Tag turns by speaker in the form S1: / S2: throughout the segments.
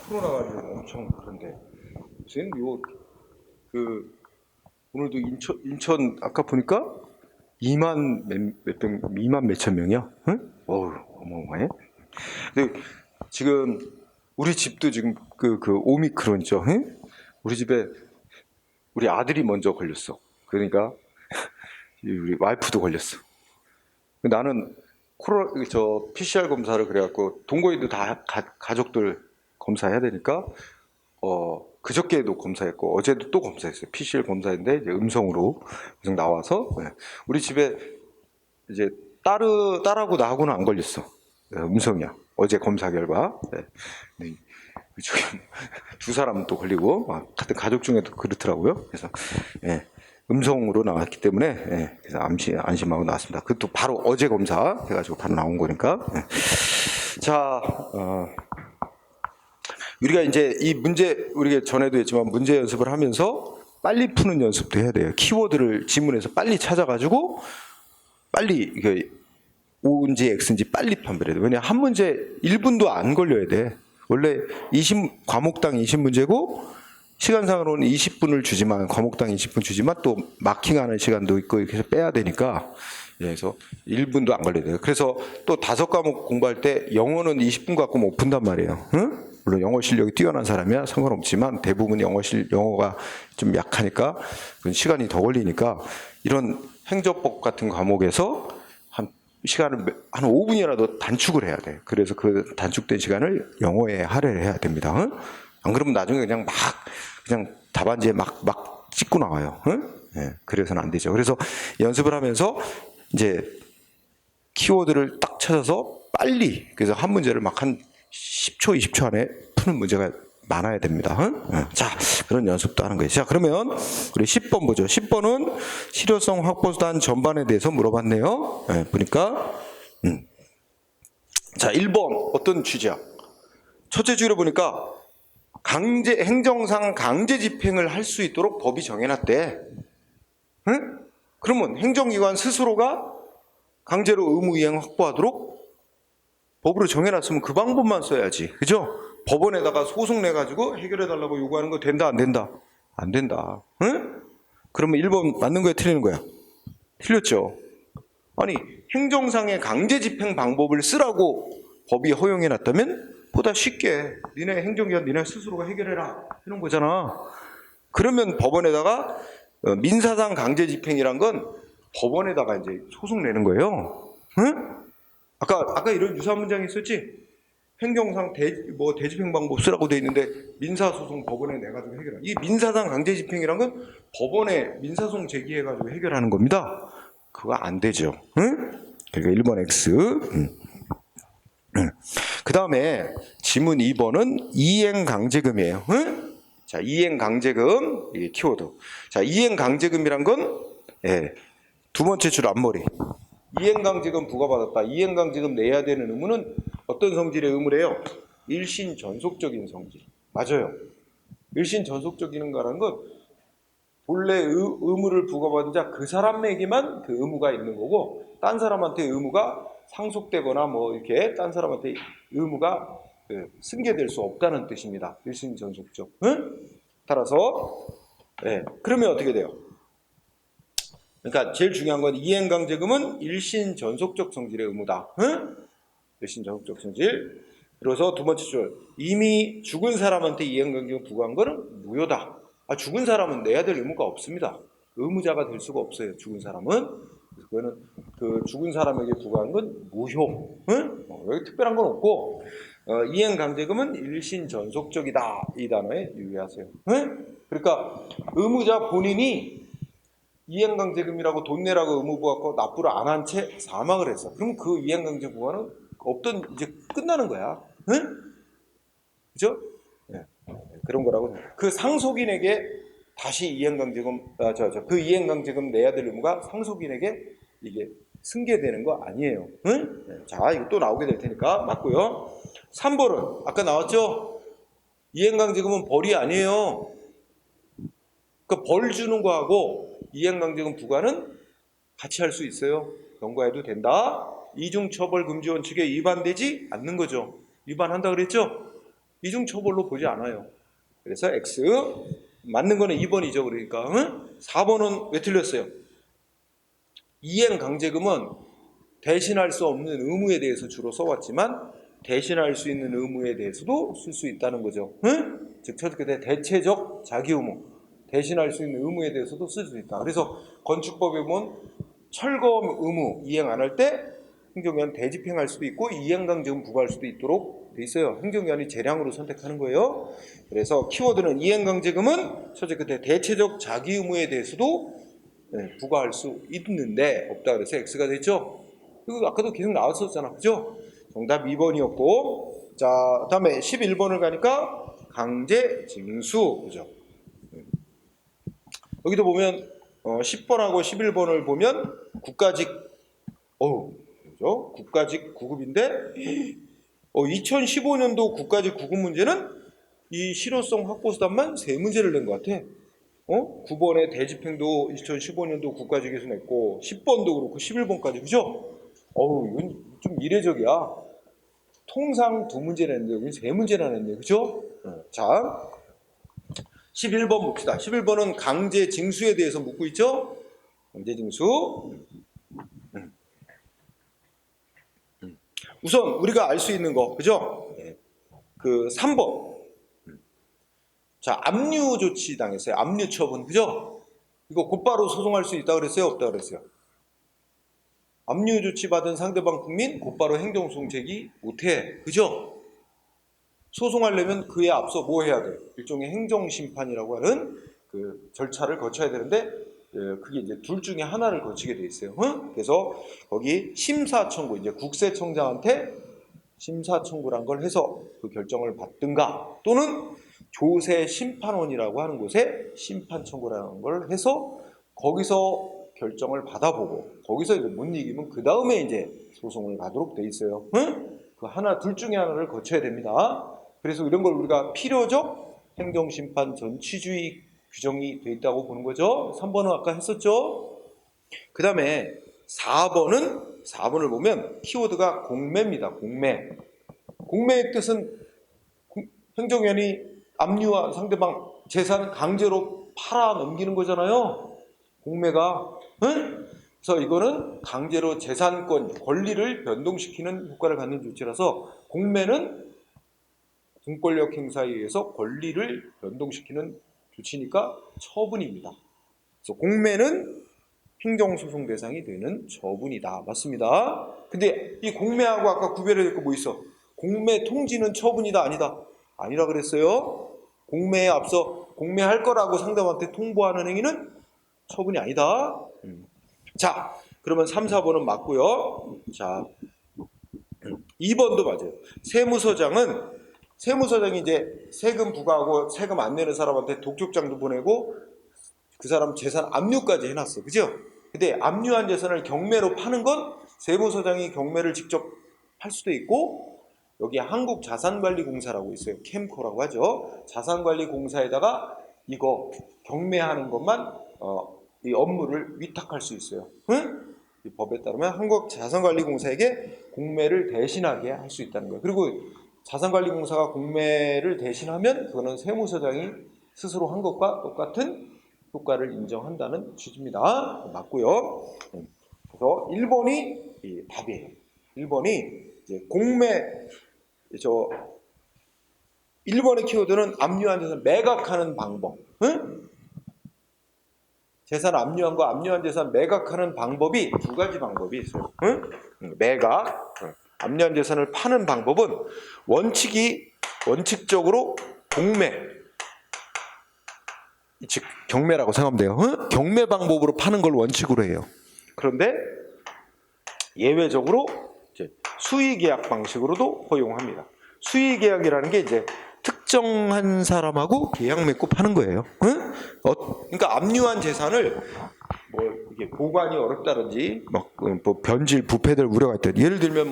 S1: 풀어나가지고 엄청 그런데 선생님 오늘도 인천 아까 보니까 2만 몇천 명이야? 응? 어우 어마어마해. 근데 지금 우리 집도 지금 그 오미크론이죠. 응? 우리 집에 우리 아들이 먼저 걸렸어. 그러니까 우리 와이프도 걸렸어. 나는 PCR 검사를 그래갖고 동거인도 다 가족들 검사해야 되니까 그저께도 검사했고 어제도 또 검사했어요. PCR 검사인데 이제 음성으로 계속 나와서 우리 집에 이제 딸하고 나하고는 안 걸렸어. 음성이야. 어제 검사 결과. 네. 지금 두 사람 또 걸리고 같은 가족 중에도 그렇더라고요. 그래서 음성으로 나왔기 때문에 그래서 안심하고 나왔습니다. 그것도 바로 어제 검사 해가지고 바로 나온 거니까. 자, 우리가 이제 이 문제 우리가 전에도 했지만 문제 연습을 하면서 빨리 푸는 연습도 해야 돼요. 키워드를 지문에서 빨리 찾아가지고 빨리 O인지 X인지 빨리 판별해야 돼. 왜냐 한 문제 1분도 안 걸려야 돼. 원래 과목당 20문제고 시간상으로는 20분을 주지만 과목당 20분 주지만 또 마킹하는 시간도 있고 이렇게 해서 빼야 되니까 그래서 1분도 안 걸려야 돼요. 그래서 또 5과목 공부할 때 영어는 20분 갖고 못 푼단 말이에요. 응? 물론 영어 실력이 뛰어난 사람이야 상관없지만 대부분 영어가 좀 약하니까 시간이 더 걸리니까 이런 행정법 같은 과목에서 시간을 한 5분이라도 단축을 해야 돼. 그래서 그 단축된 시간을 영어에 할애를 해야 됩니다. 응? 안 그러면 나중에 그냥 답안지에 막 찍고 나와요. 응? 그래서는 안 되죠. 그래서 연습을 하면서 이제 키워드를 딱 찾아서 빨리 그래서 한 문제를 막 한 10초, 20초 안에 푸는 문제가 많아야 됩니다. 자, 그런 연습도 하는 거예요. 자, 그러면 우리 10번 보죠. 10번은 실효성 확보수단 전반에 대해서 물어봤네요. 보니까 자, 1번 어떤 취지야? 첫째 줄에 보니까 행정상 강제 집행을 할 수 있도록 법이 정해놨대. 응? 그러면 행정기관 스스로가 강제로 의무 이행 확보하도록 법으로 정해놨으면 그 방법만 써야지. 그죠? 법원에다가 소송 내가지고 해결해달라고 요구하는 거 된다, 안 된다? 안 된다. 응? 그러면 1번 맞는 거야, 틀리는 거야? 틀렸죠. 아니, 행정상의 강제 집행 방법을 쓰라고 법이 허용해놨다면 보다 쉽게 니네 행정기관 니네 스스로가 해결해라 이런 거잖아. 그러면 법원에다가 민사상 강제 집행이란 건 법원에다가 이제 소송 내는 거예요. 응? 아까 이런 유사한 문장이 있었지? 행정상 대집행 방법 쓰라고 돼 있는데 민사소송 법원에 내가지고 해결하는. 이 민사상 강제 집행이란 건 법원에 민사소송 제기해가지고 해결하는 겁니다. 그거 안 되죠. 응? 그러니까 1번 X. 그 다음에 지문 2번은 이행강제금이에요. 응? 자, 이행강제금 이게 키워드. 자, 이행강제금이란 건 두 번째 줄 앞머리. 이행강제금 부과받았다. 이행강제금 내야 되는 의무는 어떤 성질의 의무래요? 일신전속적인 성질. 맞아요. 일신전속적인 거라는 건 본래 의무를 부과받은 자 그 사람에게만 그 의무가 있는 거고 딴 사람한테 의무가 상속되거나 이렇게 딴 사람한테 의무가 승계될 수 없다는 뜻입니다. 일신전속적. 응? 따라서 그러면 어떻게 돼요? 그러니까 제일 중요한 건 이행강제금은 일신전속적 성질의 의무다. 응? 일신전속적 성질. 그래서 두 번째 줄 이미 죽은 사람한테 이행강제금 부과한 거는 무효다. 죽은 사람은 내야 될 의무가 없습니다. 의무자가 될 수가 없어요. 죽은 사람은. 그거는 그 죽은 사람에게 부과한 건 무효. 응? 여기 특별한 건 없고 이행강제금은 일신전속적이다. 이 단어에 유의하세요. 응? 그러니까 의무자 본인이 이행강제금이라고 돈 내라고 의무 부과하고 납부를 안 한 채 사망을 했어. 그럼 그 이행강제 부과는 이제 끝나는 거야. 응? 그죠? 그런 거라고. 그 상속인에게 다시 이행강제금, 그 이행강제금 내야 될 의무가 상속인에게 이게 승계되는 거 아니에요. 응? 자, 이거 또 나오게 될 테니까 맞고요. 3번은 아까 나왔죠? 이행강제금은 벌이 아니에요. 그 벌 주는 거하고 이행강제금 부과는 같이 할 수 있어요. 경과해도 된다. 이중처벌금지원 측에 위반되지 않는 거죠. 위반한다 그랬죠? 이중처벌로 보지 않아요. 그래서 X 맞는 거는 2번이죠. 그러니까 4번은 왜 틀렸어요? 이행강제금은 대신할 수 없는 의무에 대해서 주로 써왔지만 대신할 수 있는 의무에 대해서도 쓸 수 있다는 거죠. 즉 첫째 대체적 자기 의무, 대신할 수 있는 의무에 대해서도 쓸 수 있다. 그래서 건축법에 보면 철거 의무 이행 안 할 때 행정기관 대집행할 수도 있고 이행강제금 부과할 수도 있도록 돼 있어요. 행정기관이 재량으로 선택하는 거예요. 그래서 키워드는 이행강제금은 첫째 끝에 대체적 자기 의무에 대해서도 부과할 수 있는데 없다 그래서 X가 됐죠. 이거 아까도 계속 나왔었잖아, 그죠? 정답 2번이었고, 자 다음에 11번을 가니까 강제징수, 그죠? 여기도 보면 10번하고 11번을 보면 국가직, 그죠? 국가직 9급인데 2015년도 국가직 9급 문제는 이 실효성 확보 수단만 3문제를 낸 것 같아. 9번의 대집행도 2015년도 국가직에서 냈고 10번도 그렇고 11번까지, 그죠? 이건 좀 이례적이야. 통상 2문제 냈는데 여기 3문제나 냈네, 그죠? 자 11번 봅시다. 11번은 강제징수에 대해서 묻고 있죠? 강제징수. 우선 우리가 알 수 있는 거, 그죠? 그 3번. 자, 압류 조치 당했어요. 압류 처분, 그죠? 이거 곧바로 소송할 수 있다 그랬어요? 없다 그랬어요? 압류 조치 받은 상대방 국민 곧바로 행정소송 제기 못해, 그죠? 소송하려면 그에 앞서 뭐 해야 돼? 일종의 행정심판이라고 하는 그 절차를 거쳐야 되는데 그게 이제 둘 중에 하나를 거치게 돼 있어요. 그래서 거기 심사청구, 이제 국세청장한테 심사청구란 걸 해서 그 결정을 받든가, 또는 조세심판원이라고 하는 곳에 심판청구라는 걸 해서 거기서 결정을 받아보고 거기서 이제 못 이기면 그 다음에 이제 소송을 가도록 돼 있어요. 그 둘 중에 하나를 거쳐야 됩니다. 그래서 이런 걸 우리가 필요적 행정심판 전치주의 규정이 돼 있다고 보는 거죠. 3번은 아까 했었죠. 그 다음에 4번을 보면 키워드가 공매입니다. 공매. 공매의 뜻은 행정위원이 압류한 상대방 재산 강제로 팔아 넘기는 거잖아요. 공매가. 그래서 이거는 강제로 재산권, 권리를 변동시키는 효과를 갖는 조치라서 공매는 공권력 행사에 의해서 권리를 변동시키는 조치니까 처분입니다. 그래서 공매는 행정소송 대상이 되는 처분이다. 맞습니다. 근데 이 공매하고 아까 구별해야 될 거 뭐 있어? 공매 통지는 처분이다, 아니다? 아니라 그랬어요. 공매에 앞서 공매할 거라고 상대방한테 통보하는 행위는 처분이 아니다. 자, 그러면 3, 4번은 맞고요. 자, 2번도 맞아요. 세무서장이 이제 세금 부과하고 세금 안 내는 사람한테 독촉장도 보내고 그 사람 재산 압류까지 해놨어, 그죠? 근데 압류한 재산을 경매로 파는 건 세무서장이 경매를 직접 할 수도 있고, 여기 한국자산관리공사라고 있어요. 캠코라고 하죠. 자산관리공사에다가 이거 경매하는 것만 이 업무를 위탁할 수 있어요. 이 법에 따르면 한국자산관리공사에게 공매를 대신하게 할 수 있다는 거예요. 그리고 자산관리공사가 공매를 대신하면 그거는 세무서장이 스스로 한 것과 똑같은 효과를 인정한다는 취지입니다. 맞고요. 그래서 1번이 답이에요. 1번이 이제 공매, 1번의 키워드는 압류한 재산 매각하는 방법. 재산 압류한 거, 압류한 재산 매각하는 방법이 2가지 방법이 있어요. 매각, 압류한 재산을 파는 방법은 원칙적으로 공매, 즉 경매라고 생각하면 돼요. 경매 방법으로 파는 걸 원칙으로 해요. 그런데 예외적으로 이제 수의계약 방식으로도 허용합니다. 수의계약이라는 게 이제 특정한 사람하고 계약 맺고 파는 거예요. 그러니까 압류한 재산을 뭐 이게 보관이 어렵다든지 뭐 변질, 부패될 우려가 있다. 예를 들면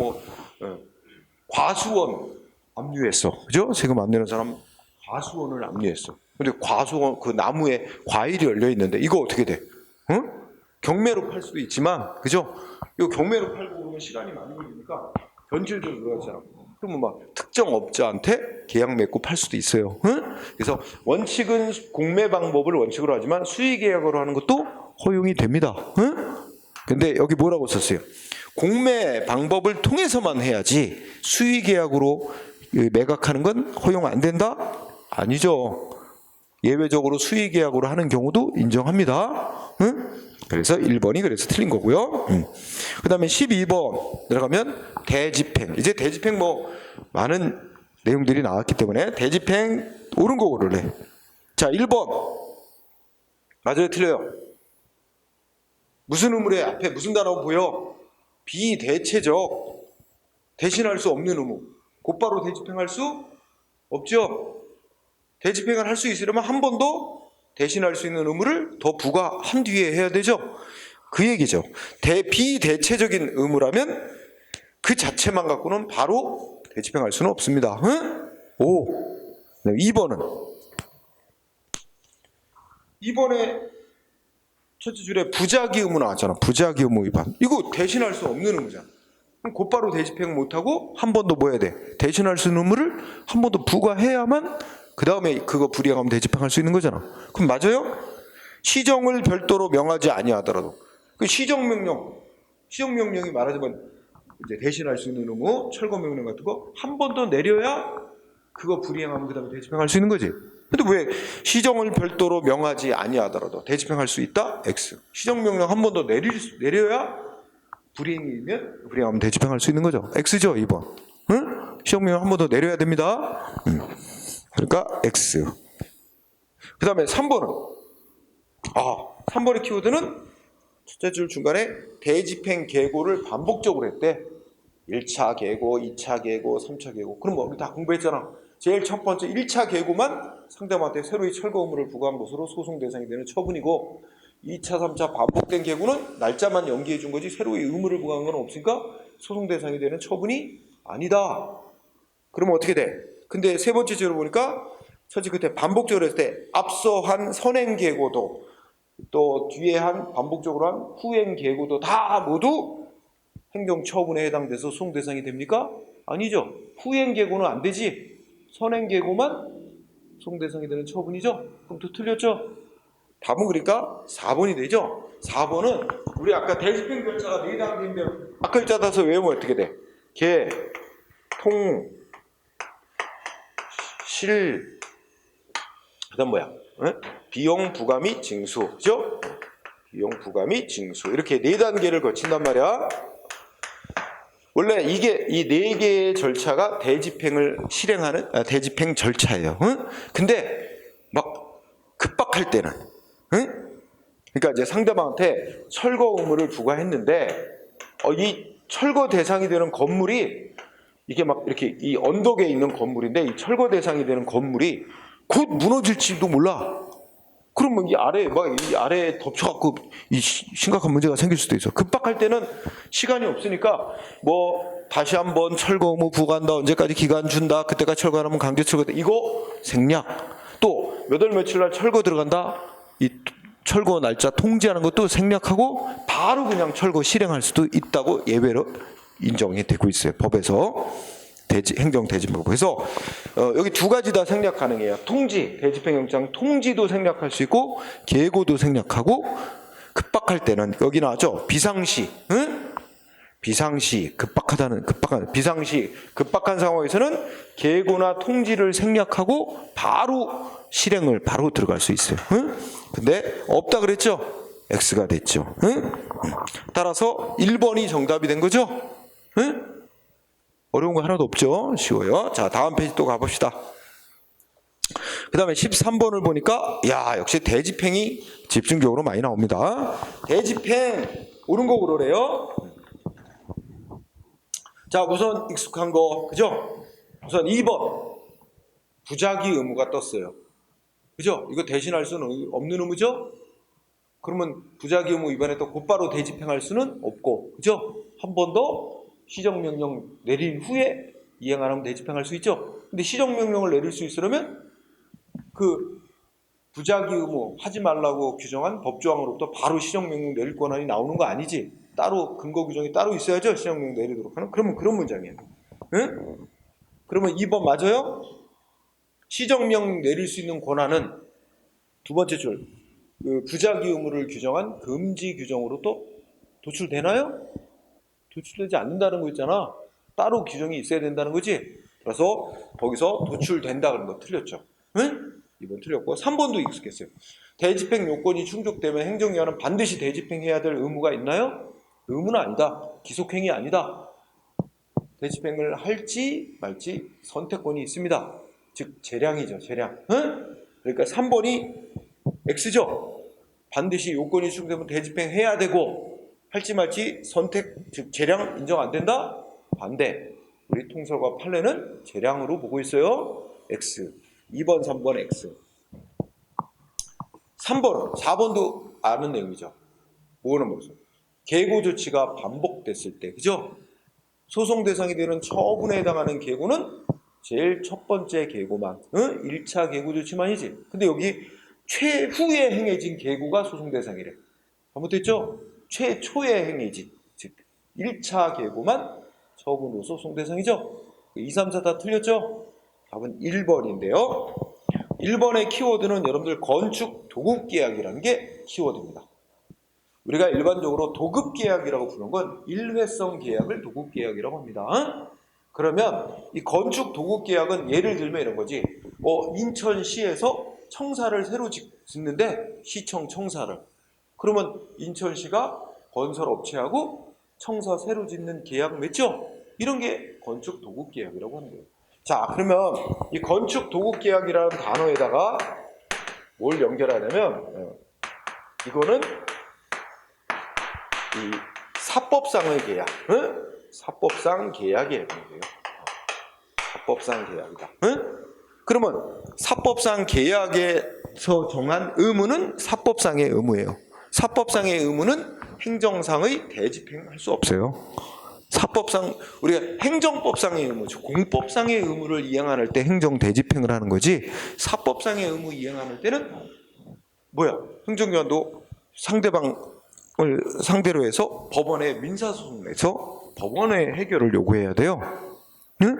S1: 과수원 압류했어, 그죠? 세금 안 내는 사람 과수원을 압류했어. 근데 과수원 그 나무에 과일이 열려 있는데 이거 어떻게 돼? 경매로 팔 수도 있지만, 그죠? 이거 경매로 팔고 그러면 시간이 많이 걸리니까 변질도 들어가잖아. 그러면 막 특정 업자한테 계약 맺고 팔 수도 있어요. 응? 그래서 원칙은 공매 방법을 원칙으로 하지만 수의 계약으로 하는 것도 허용이 됩니다. 응? 근데 여기 뭐라고 썼어요? 공매 방법을 통해서만 해야지 수의 계약으로 매각하는 건 허용 안 된다? 아니죠. 예외적으로 수의 계약으로 하는 경우도 인정합니다. 응? 그래서 1번이 그래서 틀린 거고요. 그 다음에 12번 들어가면 대집행. 이제 대집행 뭐 많은 내용들이 나왔기 때문에 대집행 옳은 거 고르래. 자, 1번 맞아요, 틀려요? 무슨 의무래? 앞에 무슨 단어 보여? 비대체적, 대신할 수 없는 의무. 곧바로 대집행할 수 없죠. 대집행을 할 수 있으려면 한 번 더 대신할 수 있는 의무를 더 부과한 뒤에 해야 되죠. 그 얘기죠. 비대체적인 의무라면 그 자체만 갖고는 바로 대집행할 수는 없습니다. 응? 2번은 2번에 첫째 줄에 부작위 의무 나왔잖아. 부작위 의무 위반. 이거 대신할 수 없는 의무잖아. 그럼 곧바로 대집행 못하고 한 번 더 뭐 해야 돼? 대신할 수 있는 의무를 한 번 더 부과해야만 그 다음에 그거 불이행하면 대집행할 수 있는 거잖아. 그럼 맞아요? 시정을 별도로 명하지 아니하더라도 그 시정명령이 말하자면 이제 대신할 수 있는 의무, 철거명령 같은 거 한 번 더 내려야 그거 불이행하면 그 다음에 대집행할 수 있는 거지. 근데 왜 시정을 별도로 명하지 아니하더라도 대집행할 수 있다? X. 시정명령 한 번 더 내려야 불이행하면 대집행할 수 있는 거죠. X죠, 2번. 응? 시정명령 한 번 더 내려야 됩니다. 그러니까 X. 그 다음에 3번은 3번의 키워드는 첫째 줄 중간에 대집행 계고를 반복적으로 했대. 1차 계고, 2차 계고, 3차 계고. 그럼 우리 다 공부했잖아. 제일 첫 번째 1차 계고만 상대방한테 새로이 철거 의무를 부과한 것으로 소송 대상이 되는 처분이고 2차, 3차 반복된 계고는 날짜만 연기해 준 거지 새로이 의무를 부과한 건 없으니까 소송 대상이 되는 처분이 아니다. 그러면 어떻게 돼? 근데 세 번째 줄을 보니까 첫째 그때 반복적으로 했을 때 앞서 한 선행 계고도 또 뒤에 한 반복적으로 한 후행 계고도 다 모두 행정처분에 해당돼서 소송 대상이 됩니까? 아니죠. 후행 계고는 안 되지. 선행 계고만 소송 대상이 되는 처분이죠. 그럼 또 틀렸죠? 답은 그러니까 4번이 되죠. 4번은 우리 아까 대집행 절차가 4단계인데 아까 글자 따서 외우면 어떻게 돼? 개, 통, 실, 그다음 뭐야? 응? 비용 부과 및 징수, 그죠? 비용 부과 및 징수 이렇게 4단계를 거친단 말이야. 원래 이게 이 4개의 절차가 대집행을 실행하는 대집행 절차예요. 응? 근데 막 급박할 때는, 응? 그러니까 이제 상대방한테 철거 의무를 부과했는데 이 철거 대상이 되는 건물이 이게 막 이렇게 이 언덕에 있는 건물인데 이 철거 대상이 되는 건물이 곧 무너질지도 몰라. 그러면 이 아래에 덮쳐갖고 이 심각한 문제가 생길 수도 있어. 급박할 때는 시간이 없으니까 뭐 다시 한번 철거 의무 부과한다. 언제까지 기간 준다. 그때까지 철거 안 하면 강제 철거다. 이거 생략. 또 몇 월 며칠 날 철거 들어간다. 이 철거 날짜 통지하는 것도 생략하고 바로 그냥 철거 실행할 수도 있다고 예외로 인정이 되고 있어요. 법에서. 행정대집행법. 그래서 여기 2가지 다 생략 가능해요. 통지, 대집행영장 통지도 생략할 수 있고 계고도 생략하고 급박할 때는 여기 나왔죠. 비상시, 응? 비상시 급박한 상황에서는 계고나 통지를 생략하고 바로 실행을 바로 들어갈 수 있어요. 응? 근데 없다 그랬죠. X가 됐죠. 응? 따라서 1번이 정답이 된 거죠. 응? 어려운 거 하나도 없죠. 쉬워요. 자, 다음 페이지 또 가봅시다. 그 다음에 13번을 보니까 역시 대집행이 집중적으로 많이 나옵니다. 대집행 옳은 거 그러래요. 자, 우선 익숙한 거 그죠? 우선 2번 부작위 의무가 떴어요. 그죠? 이거 대신할 수는 없는 의무죠? 그러면 부작위 의무 위반에 또 곧바로 대집행할 수는 없고 그죠? 한 번 더 시정명령 내린 후에 이행 안 하면 대집행할 수 있죠. 근데 시정명령을 내릴 수 있으려면 그 부작위 의무 하지 말라고 규정한 법조항으로부터 바로 시정명령 내릴 권한이 나오는 거 아니지. 따로 근거 규정이 따로 있어야죠. 시정명령 내리도록 하는. 그러면 그런 문장이에요. 응? 그러면 2번 맞아요? 시정명 내릴 수 있는 권한은 두 번째 줄, 그 부작위 의무를 규정한 금지 규정으로 또 도출되나요? 도출되지 않는다는 거 있잖아. 따로 규정이 있어야 된다는 거지. 그래서 거기서 도출된다 그런 거 틀렸죠. 응? 2번 틀렸고 3번도 익숙했어요. 대집행 요건이 충족되면 행정기관은 반드시 대집행해야 될 의무가 있나요? 의무는 아니다. 기속행위 아니다. 대집행을 할지 말지 선택권이 있습니다. 즉 재량이죠. 재량. 응? 그러니까 3번이 X죠. 반드시 요건이 충족되면 대집행해야 되고 할지 말지 선택, 즉 재량 인정 안 된다? 반대. 우리 통설과 판례는 재량으로 보고 있어요. X. 2번, 3번 X. 3번은 4번도 아는 내용이죠. 뭐는 뭐죠? 계고 조치가 반복됐을 때, 그죠? 소송 대상이 되는 처분에 해당하는 계고는 제일 첫 번째 계고만, 1차 계고 조치만이지. 근데 여기 최후에 행해진 계고가 소송 대상이래. 잘못됐죠? 최초에 행해진, 즉 1차 계고만 처분으로 소송 대상이죠. 2, 3, 4 다 틀렸죠? 답은 1번인데요. 1번의 키워드는 여러분들 건축 도급계약이라는 게 키워드입니다. 우리가 일반적으로 도급계약이라고 부르는 건 일회성 계약을 도급계약이라고 합니다. 그러면 이 건축 도급계약은 예를 들면 이런 거지. 인천시에서 청사를 새로 짓는데 시청 청사를. 그러면 인천시가 건설업체하고 청사 새로 짓는 계약 맺죠? 이런 게 건축 도급계약이라고 하는 거예요. 자, 그러면 이 건축 도급계약이라는 단어에다가 뭘 연결하냐면 이거는 이 사법상의 계약, 사법상 계약이라는 거예요. 사법상 계약이다. 그러면 사법상 계약에서 정한 의무는 사법상의 의무예요. 사법상의 의무는 행정상의 대집행할 수 없어요. 사법상, 우리가 행정법상의 의무, 공법상의 의무를 이행할 때 행정 대집행을 하는 거지, 사법상의 의무 이행하는 때는 뭐야? 행정기관도 상대방을 상대로 해서 법원에 민사소송을 해서 법원의 해결을 요구해야 돼요. 응?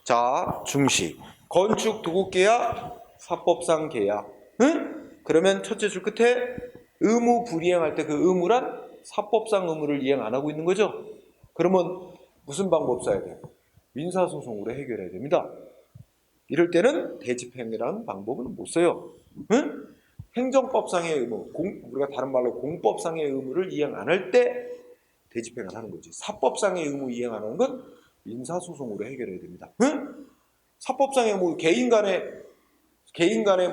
S1: 자, 중시. 건축 도급계약, 사법상 계약. 응? 그러면 첫째 줄 끝에 의무 불이행할 때 그 의무란 사법상 의무를 이행 안 하고 있는 거죠. 그러면 무슨 방법 써야 돼요? 민사소송으로 해결해야 됩니다. 이럴 때는 대집행이라는 방법은 못 써요. 응? 행정법상의 의무, 우리가 다른 말로 공법상의 의무를 이행 안 할 때 대집행을 하는 거지. 사법상의 의무 이행 안 하는 건 민사소송으로 해결해야 됩니다. 응? 사법상의 뭐 개인 간에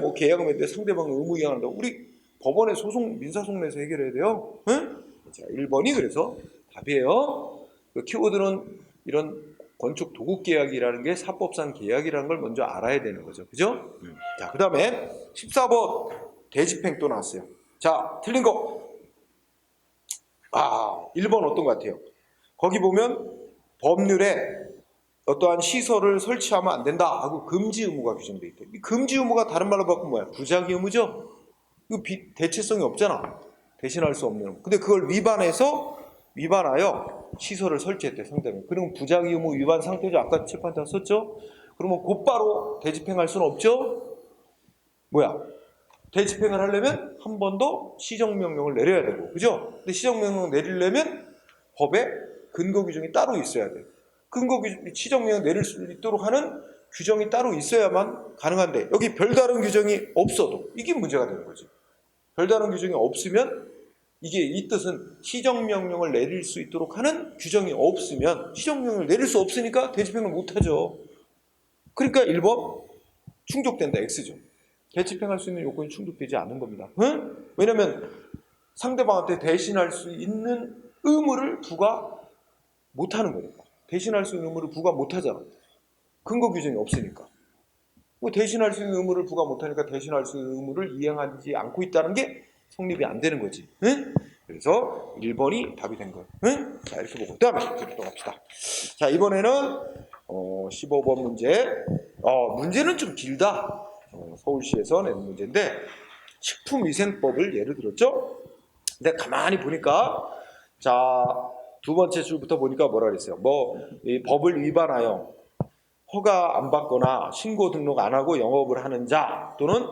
S1: 뭐 계약을 맺는데 상대방의 의무 이행한다고 우리 법원에 민사소송 내서 해결해야 돼요. 응? 자, 1번이 그래서 답이에요. 그 키워드는 이런 건축 도급 계약이라는 게 사법상 계약이라는 걸 먼저 알아야 되는 거죠. 그죠? 자, 그 다음에 14번 대집행 또 나왔어요. 자, 틀린 거. 1번 어떤 것 같아요? 거기 보면 법률에 어떠한 시설을 설치하면 안 된다 하고 금지 의무가 규정되어 있대요. 이 금지 의무가 다른 말로 바꾸면 뭐야? 부작위 의무죠? 이거 대체성이 없잖아. 대신할 수 없는. 근데 그걸 위반하여 시설을 설치했대, 상대방. 그럼 부작위 의무 위반 상태죠. 아까 칠판에 썼죠? 그러면 곧바로 대집행할 수는 없죠? 뭐야? 대집행을 하려면 한 번 더 시정명령을 내려야 되고, 그죠? 근데 시정명령을 내리려면 법에 근거 규정이 따로 있어야 돼. 시정명령 내릴 수 있도록 하는 규정이 따로 있어야만 가능한데, 여기 별다른 규정이 없어도 이게 문제가 되는 거지. 별다른 규정이 없으면 이게 이 뜻은 시정명령을 내릴 수 있도록 하는 규정이 없으면 시정명령을 내릴 수 없으니까 대집행을 못하죠. 그러니까 1번 충족된다, X죠. 대집행할 수 있는 요건이 충족되지 않는 겁니다. 왜냐하면 상대방한테 대신할 수 있는 의무를 부과 못하는 거니까. 대신할 수 있는 의무를 부과 못하잖아. 근거 규정이 없으니까. 뭐 대신할 수 있는 의무를 부과 못하니까 대신할 수 있는 의무를 이행하지 않고 있다는 게 성립이 안 되는 거지. 그래서 1번이 답이 된 거예요. 자, 이렇게 보고 그다음에 또 갑시다. 자, 이번에는 15번 문제. 문제는 좀 길다. 서울시에서 낸 문제인데 식품위생법을 예를 들었죠. 근데 가만히 보니까 자, 두 번째 줄부터 보니까 뭐라 그랬어요? 이 법을 위반하여 허가 안 받거나 신고 등록 안 하고 영업을 하는 자 또는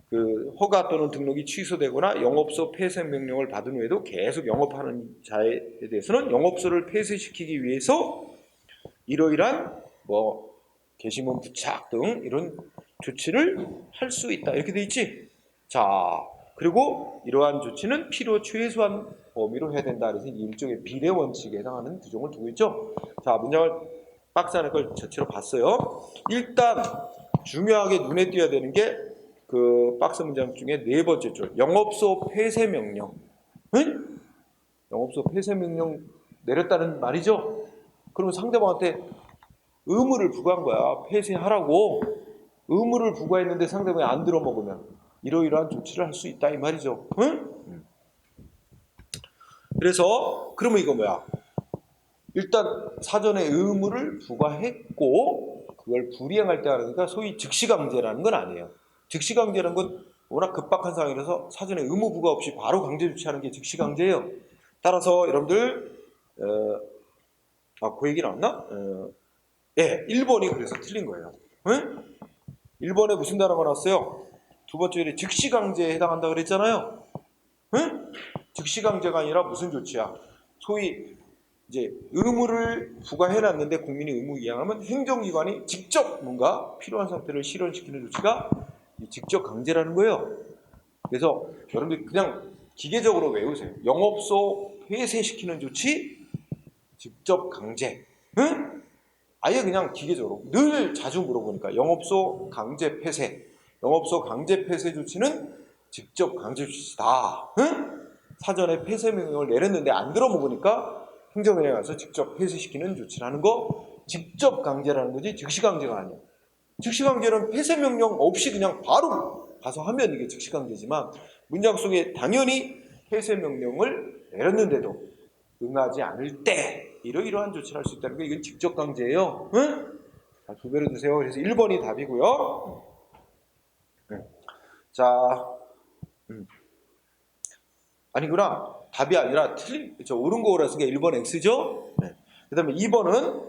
S1: 그 허가 또는 등록이 취소되거나 영업소 폐쇄 명령을 받은 후에도 계속 영업하는 자에 대해서는 영업소를 폐쇄시키기 위해서 이러이러한 게시문 부착 등 이런 조치를 할 수 있다 이렇게 돼 있지. 자, 그리고 이러한 조치는 필요 최소한 범위로 해야 된다. 그래서 일종의 비례 원칙에 해당하는 규정을 두고 있죠. 자, 문장을 박스 안에 걸 전체로 봤어요. 일단 중요하게 눈에 띄어야 되는 게 그 박스 문장 중에 네 번째 줄 영업소 폐쇄 명령. 응? 영업소 폐쇄 명령 내렸다는 말이죠. 그러면 상대방한테 의무를 부과한 거야. 폐쇄하라고 의무를 부과했는데 상대방이 안 들어먹으면 이러이러한 조치를 할 수 있다 이 말이죠. 응? 그래서 그러면 이거 뭐야? 일단 사전에 의무를 부과했고 그걸 불이행할 때 하니까 소위 즉시강제라는 건 아니에요. 즉시강제라는 건 워낙 급박한 상황이라서 사전에 의무 부과 없이 바로 강제 조치하는 게 즉시강제예요. 따라서 여러분들 그 얘기 나왔나? 1번이 그래서 틀린 거예요. 응? 1번에 무슨 단어가 나왔어요? 두 번째 줄에 즉시강제에 해당한다 그랬잖아요. 응? 즉시강제가 아니라 무슨 조치야? 소위 이제 의무를 부과해놨는데 국민이 의무 이행하면 행정기관이 직접 뭔가 필요한 사태를 실현시키는 조치가 직접 강제라는 거예요. 그래서 여러분들 그냥 기계적으로 외우세요. 영업소 폐쇄시키는 조치, 직접 강제. 응? 아예 그냥 기계적으로 늘 자주 물어보니까 영업소 강제 폐쇄, 영업소 강제 폐쇄 조치는 직접 강제 조치다. 응? 사전에 폐쇄 명령을 내렸는데 안 들어먹으니까 행정원에 가서 직접 폐쇄시키는 조치라는 거 직접 강제라는 거지 즉시 강제가 아니야. 즉시 강제는 폐쇄 명령 없이 그냥 바로 가서 하면 이게 즉시 강제지만 문장 속에 당연히 폐쇄 명령을 내렸는데도 응하지 않을 때 이러이러한 조치를 할 수 있다는 게 이건 직접 강제예요. 응? 자, 두 배로 두세요. 그래서 1번이 답이고요. 자, 아니구나. 답이 아니라 옳은 거라 쓰니까 1번 X죠? 네. 그 다음에 2번은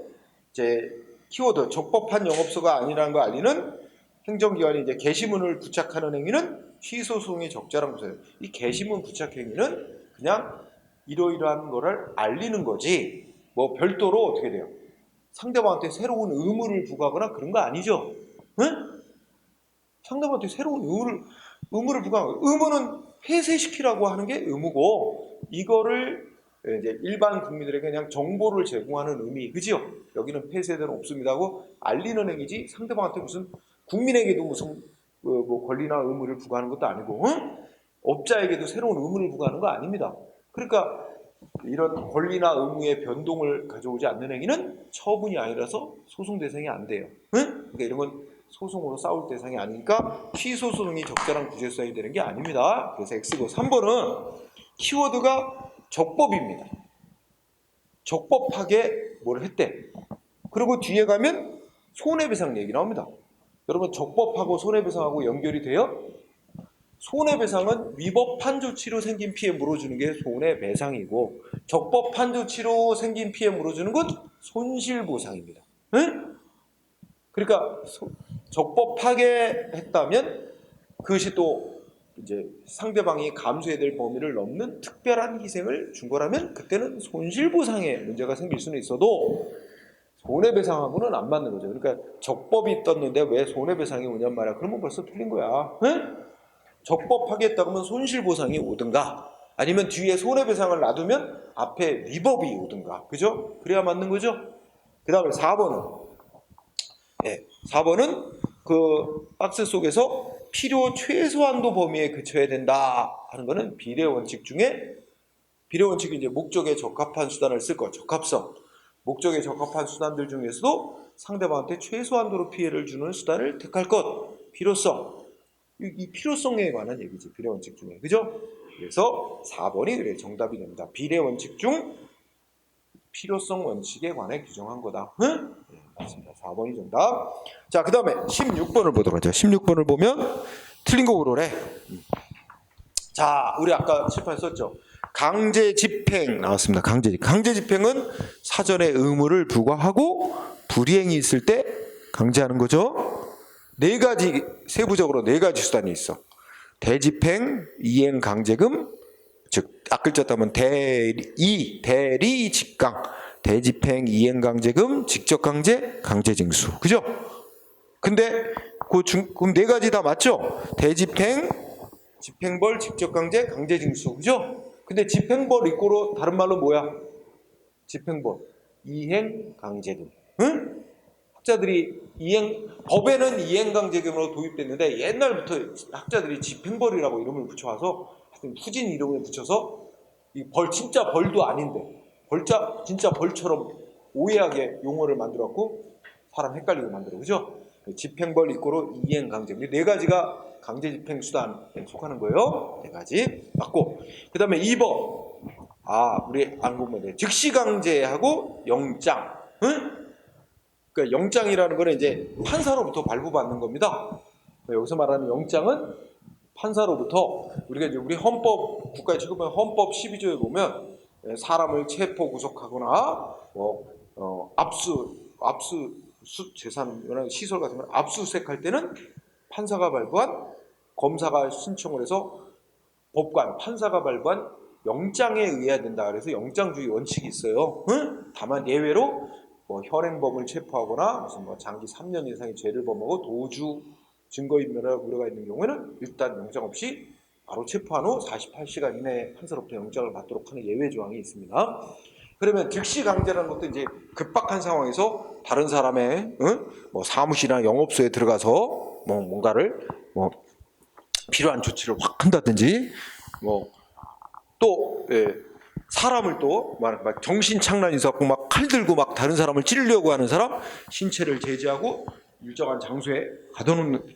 S1: 이제 키워드 적법한 영업소가 아니라는 거 알리는 행정기관이 이제 게시문을 부착하는 행위는 취소소송이 적절한 것이에요. 이 게시문 부착 행위는 그냥 이러이러한 거를 알리는 거지 별도로 어떻게 돼요? 상대방한테 새로운 의무를 부과하거나 그런 거 아니죠? 응? 상대방한테 새로운 의무를 부과하는 거예요. 의무는 폐쇄시키라고 하는 게 의무고 이거를 이제 일반 국민들에게 그냥 정보를 제공하는 의미, 그지요? 여기는 폐쇄대는 없습니다 하고 알리는 행위지 상대방한테 무슨 국민에게도 무슨 권리나 의무를 부과하는 것도 아니고 업자에게도 새로운 의무를 부과하는 거 아닙니다. 그러니까 이런 권리나 의무의 변동을 가져오지 않는 행위는 처분이 아니라서 소송 대상이 안 돼요. 그러니까 이런 건 소송으로 싸울 대상이 아니니까 취소 소송이 적절한 구제사항이 되는 게 아닙니다. 그래서 X고 3번은 키워드가 적법입니다. 적법하게 뭘 했대. 그리고 뒤에 가면 손해배상 얘기 나옵니다. 여러분 적법하고 손해배상하고 연결이 돼요? 손해배상은 위법한 조치로 생긴 피해 물어주는 게 손해배상이고 적법한 조치로 생긴 피해 물어주는 건 손실보상입니다. 응? 그러니까 적법하게 했다면 그것이 또 이제 상대방이 감수해야 될 범위를 넘는 특별한 희생을 준 거라면 그때는 손실보상에 문제가 생길 수는 있어도 손해배상하고는 안 맞는 거죠. 그러니까 적법이 떴는데 왜 손해배상이 오냔 말이야. 그러면 벌써 틀린 거야. 응? 적법하게 했다 그러면 손실보상이 오든가 아니면 뒤에 손해배상을 놔두면 앞에 위법이 오든가. 그죠? 그래야 맞는 거죠? 그 다음에 4번은 4번은 그 박스 속에서 필요 최소한도 범위에 그쳐야 된다 하는 거는 비례 원칙 중에 비례 원칙이 이제 목적에 적합한 수단을 쓸 것, 적합성. 목적에 적합한 수단들 중에서도 상대방한테 최소한도로 피해를 주는 수단을 택할 것, 필요성. 이 필요성에 관한 얘기지, 비례 원칙 중에. 그죠? 그래서 4번이 그래 정답이 됩니다. 비례 원칙 중 필요성 원칙에 관해 규정한 거다. 응? 네, 맞습니다. 4번이 정답. 자, 그 다음에 16번을 보도록 하죠. 16번을 보면 틀린 거 고르래. 자, 우리 아까 칠판에 썼죠. 강제 집행 나왔습니다. 강제 집행은 사전에 의무를 부과하고 불이행이 있을 때 강제하는 거죠. 네 가지, 세부적으로 네 가지 수단이 있어. 대집행, 이행 강제금, 즉 아끌쳤다면 대리 직강, 대집행, 이행 강제금, 직접 강제, 강제징수. 그죠? 근데 그럼 네 가지 다 맞죠? 대집행, 집행벌, 직접 강제, 강제징수. 그죠? 근데 집행벌 이꼬로 다른 말로 뭐야? 집행벌, 이행 강제금. 응? 학자들이 법에는 이행강제금으로 도입됐는데 옛날부터 학자들이 집행벌이라고 이름을 붙여와서 하여튼 후진 이름을 붙여서 이 벌 진짜 벌도 아닌데 진짜 벌처럼 오해하게 용어를 만들었고 사람 헷갈리게 만들어. 그죠? 집행벌 이꼬로 이행강제금. 네 가지가 강제집행 수단에 속하는 거예요. 네 가지 맞고, 그 다음에 2번 우리 안 보면 돼. 즉시강제하고 영장. 응? 그러니까 영장이라는 거는 이제 판사로부터 발부받는 겁니다. 여기서 말하는 영장은 판사로부터 우리가 이제 우리 헌법, 국가의 최고법 헌법 12조에 보면 사람을 체포 구속하거나 재산 시설 같은 걸 압수수색할 때는 판사가 발부한, 검사가 신청을 해서 법관, 판사가 발부한 영장에 의해야 된다. 그래서 영장주의 원칙이 있어요. 응? 다만 예외로 현행범을 체포하거나 무슨 장기 3년 이상의 죄를 범하고 도주 증거인멸 우려가 있는 경우에는 일단 영장 없이 바로 체포한 후 48시간 이내에 판사로부터 영장을 받도록 하는 예외 조항이 있습니다. 그러면 즉시 강제라는 것도 이제 급박한 상황에서 다른 사람의 사무실이나 영업소에 들어가서 뭔가를 필요한 조치를 확 한다든지 또 사람을 또 막 정신착란이 있어갖고 막 칼 들고 막 다른 사람을 찌르려고 하는 사람 신체를 제지하고 일정한 장소에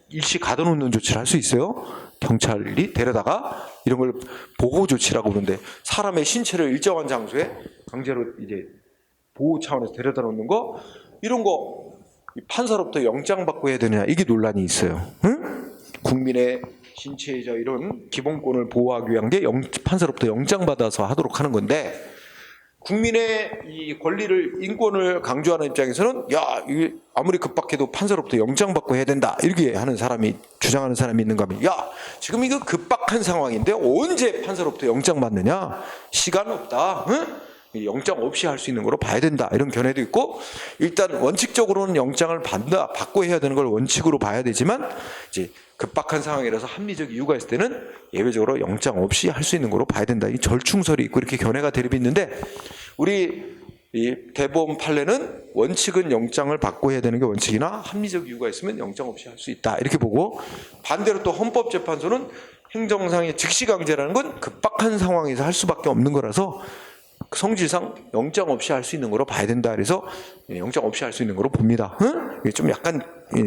S1: 일시 가둬놓는 조치를 할 수 있어요. 경찰이 데려다가 이런 걸 보호 조치라고 부르는데, 사람의 신체를 일정한 장소에 강제로 이제 보호 차원에서 데려다 놓는 거, 이런 거 판사로부터 영장 받고 해야 되느냐, 이게 논란이 있어요. 응? 국민의 신체이자 이런 기본권을 보호하기 위한 게 판사로부터 영장 받아서 하도록 하는 건데, 국민의 이 권리를, 인권을 강조하는 입장에서는 이게 아무리 급박해도 판사로부터 영장 받고 해야 된다, 이렇게 하는 사람이, 주장하는 사람이 있는가 하면, 지금 이거 급박한 상황인데 언제 판사로부터 영장 받느냐, 시간 없다, 응? 영장 없이 할 수 있는 거로 봐야 된다, 이런 견해도 있고, 일단 원칙적으로는 영장을 받고 해야 되는 걸 원칙으로 봐야 되지만, 이제 급박한 상황이라서 합리적 이유가 있을 때는 예외적으로 영장 없이 할 수 있는 거로 봐야 된다. 이 절충설이 있고 이렇게 견해가 대립이 있는데, 우리 이 대법원 판례는 원칙은 영장을 받고 해야 되는 게 원칙이나 합리적 이유가 있으면 영장 없이 할 수 있다, 이렇게 보고, 반대로 또 헌법재판소는 행정상의 즉시강제라는 건 급박한 상황에서 할 수밖에 없는 거라서 성질상 영장 없이 할 수 있는 거로 봐야 된다. 그래서 영장 없이 할 수 있는 거로 봅니다. 이게 좀 약간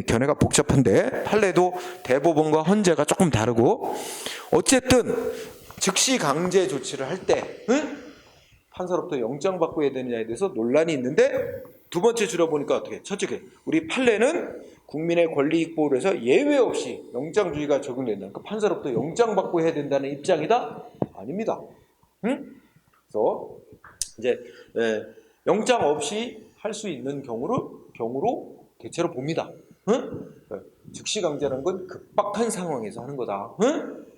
S1: 견해가 복잡한데, 판례도 대법원과 헌재가 조금 다르고, 어쨌든 즉시 강제 조치를 할 때 판사로부터 영장 받고 해야 되느냐에 대해서 논란이 있는데, 두 번째 줄여보니까 어떻게? 첫째, 우리 판례는 국민의 권리익 보호를 해서 예외 없이 영장주의가 적용된다. 그러니까 판사로부터 영장 받고 해야 된다는 입장이다? 아닙니다. 그래서 이제 영장 없이 할 수 있는 경우로 대체로 봅니다. 즉시 강제라는 건 급박한 상황에서 하는 거다.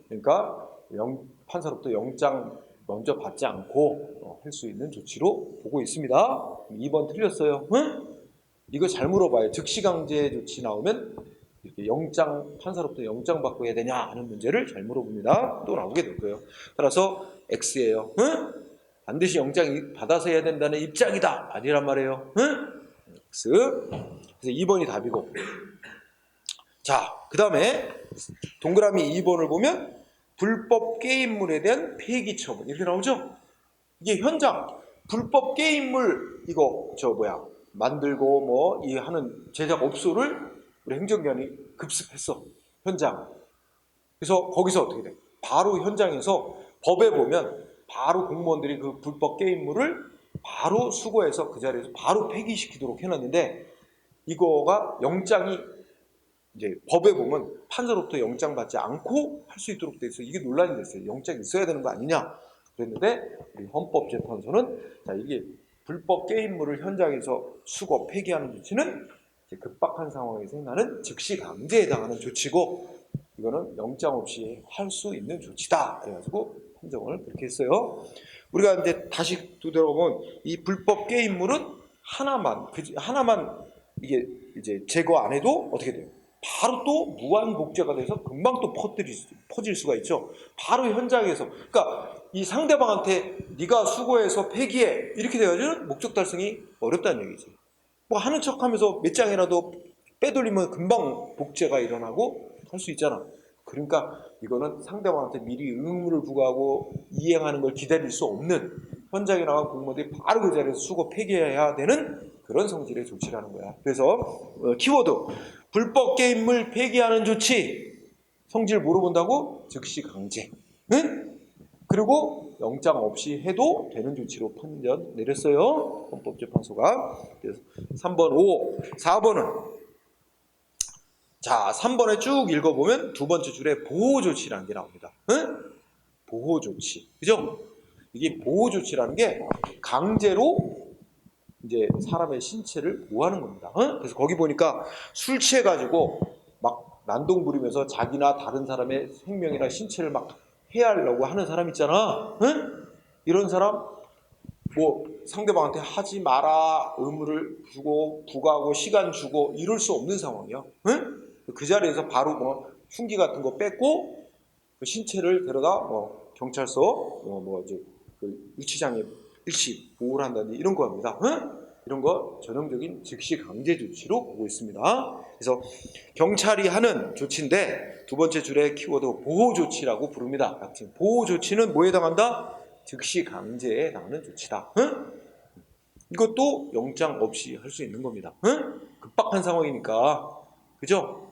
S1: 그러니까 판사로부터 영장 먼저 받지 않고 할 수 있는 조치로 보고 있습니다. 2번 틀렸어요. 이거 잘 물어봐요. 즉시 강제 조치 나오면 이렇게 판사로부터 영장 받고 해야 되냐 하는 문제를 잘 물어봅니다. 또 나오게 될 거예요. 따라서 X예요. 반드시 영장 받아서 해야 된다는 입장이다, 아니란 말이에요. X. 그래서 2번이 답이고. 자, 그 다음에 동그라미 2번을 보면 불법 게임물에 대한 폐기 처분, 이렇게 나오죠. 이게 현장 불법 게임물 이거 만들고 이 하는 제작 업소를 우리 행정기관이 급습했어, 현장. 그래서 거기서 어떻게 돼? 바로 현장에서 법에 보면 바로 공무원들이 그 불법 게임물을 바로 수거해서 그 자리에서 바로 폐기시키도록 해놨는데, 이거가 영장이 이제 법에 보면 판사로부터 영장 받지 않고 할 수 있도록 돼 있어요. 이게 논란이 됐어요. 영장이 있어야 되는 거 아니냐 그랬는데, 우리 헌법재판소는 이게 불법 게임물을 현장에서 수거 폐기하는 조치는 이제 급박한 상황에서 행하는 즉시 강제에 해당하는 조치고 이거는 영장 없이 할 수 있는 조치다. 그래가지고 판정을 그렇게 했어요. 우리가 이제 다시 되돌아보면 이 불법 게임물은 하나만 이게 이제 제거 안 해도 어떻게 돼요? 바로 또 무한 복제가 돼서 금방 또 퍼질 수가 있죠. 바로 현장에서. 그러니까 이 상대방한테 네가 수거해서 폐기해 이렇게 돼가지고 목적 달성이 어렵다는 얘기지. 뭐 하는 척하면서 몇 장이라도 빼돌리면 금방 복제가 일어나고 할 수 있잖아. 그러니까 이거는 상대방한테 미리 의무를 부과하고 이행하는 걸 기다릴 수 없는 현장에 나간 공무원들이 바로 그 자리에서 수거 폐기해야 되는 그런 성질의 조치라는 거야. 그래서 키워드 불법 게임물 폐기하는 조치 성질 뭐로 본다고? 즉시 강제. 응? 그리고 영장 없이 해도 되는 조치로 판정 내렸어요. 헌법재판소가. 그래서 3번 5, 4번은 자 3번에 쭉 읽어보면 두 번째 줄에 보호조치라는 게 나옵니다. 응? 보호조치. 그죠? 이게 보호조치라는 게 강제로 이제 사람의 신체를 보호하는 겁니다. 응? 그래서 거기 보니까 술 취해가지고 막 난동 부리면서 자기나 다른 사람의 생명이나 신체를 막 해하려고 하는 사람 있잖아. 응? 이런 사람 뭐 상대방한테 하지 마라 의무를 주고 부과하고 시간 주고 이럴 수 없는 상황이야. 응? 그 자리에서 바로 뭐 흉기 같은 거 뺏고 그 신체를 데려다 뭐 경찰서 뭐 이제 그 유치장에 일시 보호를 한다든지 이런 거 합니다. 응? 이런 거 전형적인 즉시 강제 조치로 보고 있습니다. 그래서 경찰이 하는 조치인데 두 번째 줄에 키워드 보호 조치라고 부릅니다. 보호 조치는 뭐에 해당한다? 즉시 강제에 해당하는 조치다. 응? 이것도 영장 없이 할 수 있는 겁니다. 응? 급박한 상황이니까. 그죠?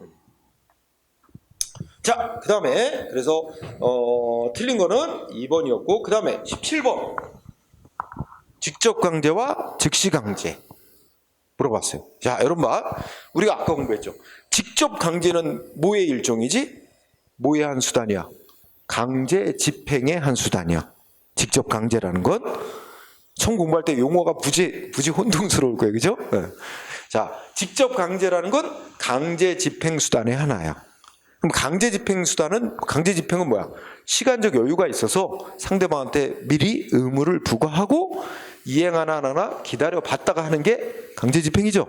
S1: 자, 그 다음에 그래서 틀린 거는 2번이었고 그 다음에 17번 직접 강제와 즉시 강제 물어봤어요. 자, 여러분 봐. 우리가 아까 공부했죠. 직접 강제는 뭐의 일종이지? 뭐의 한 수단이야? 강제 집행의 한 수단이야. 직접 강제라는 건 처음 공부할 때 용어가 부지 혼동스러울 거예요. 그죠? 네. 자, 직접 강제라는 건 강제 집행 수단의 하나야. 그럼 강제 집행은 뭐야? 시간적 여유가 있어서 상대방한테 미리 의무를 부과하고 이행하나 안 하나 기다려 봤다가 하는 게 강제 집행이죠.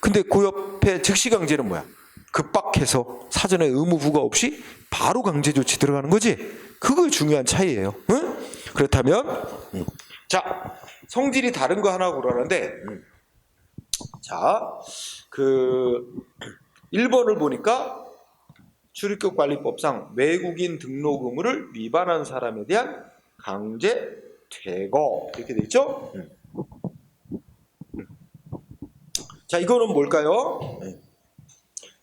S1: 근데 그 옆에 즉시 강제는 뭐야? 급박해서 사전에 의무 부과 없이 바로 강제 조치 들어가는 거지. 그거 중요한 차이예요. 응? 그렇다면 자, 성질이 다른 거 하나 고르는데 자, 그 1번을 보니까 출입국관리법상 외국인 등록 의무를 위반한 사람에 대한 강제 퇴거 이렇게 돼 있죠? 자, 이거는 뭘까요?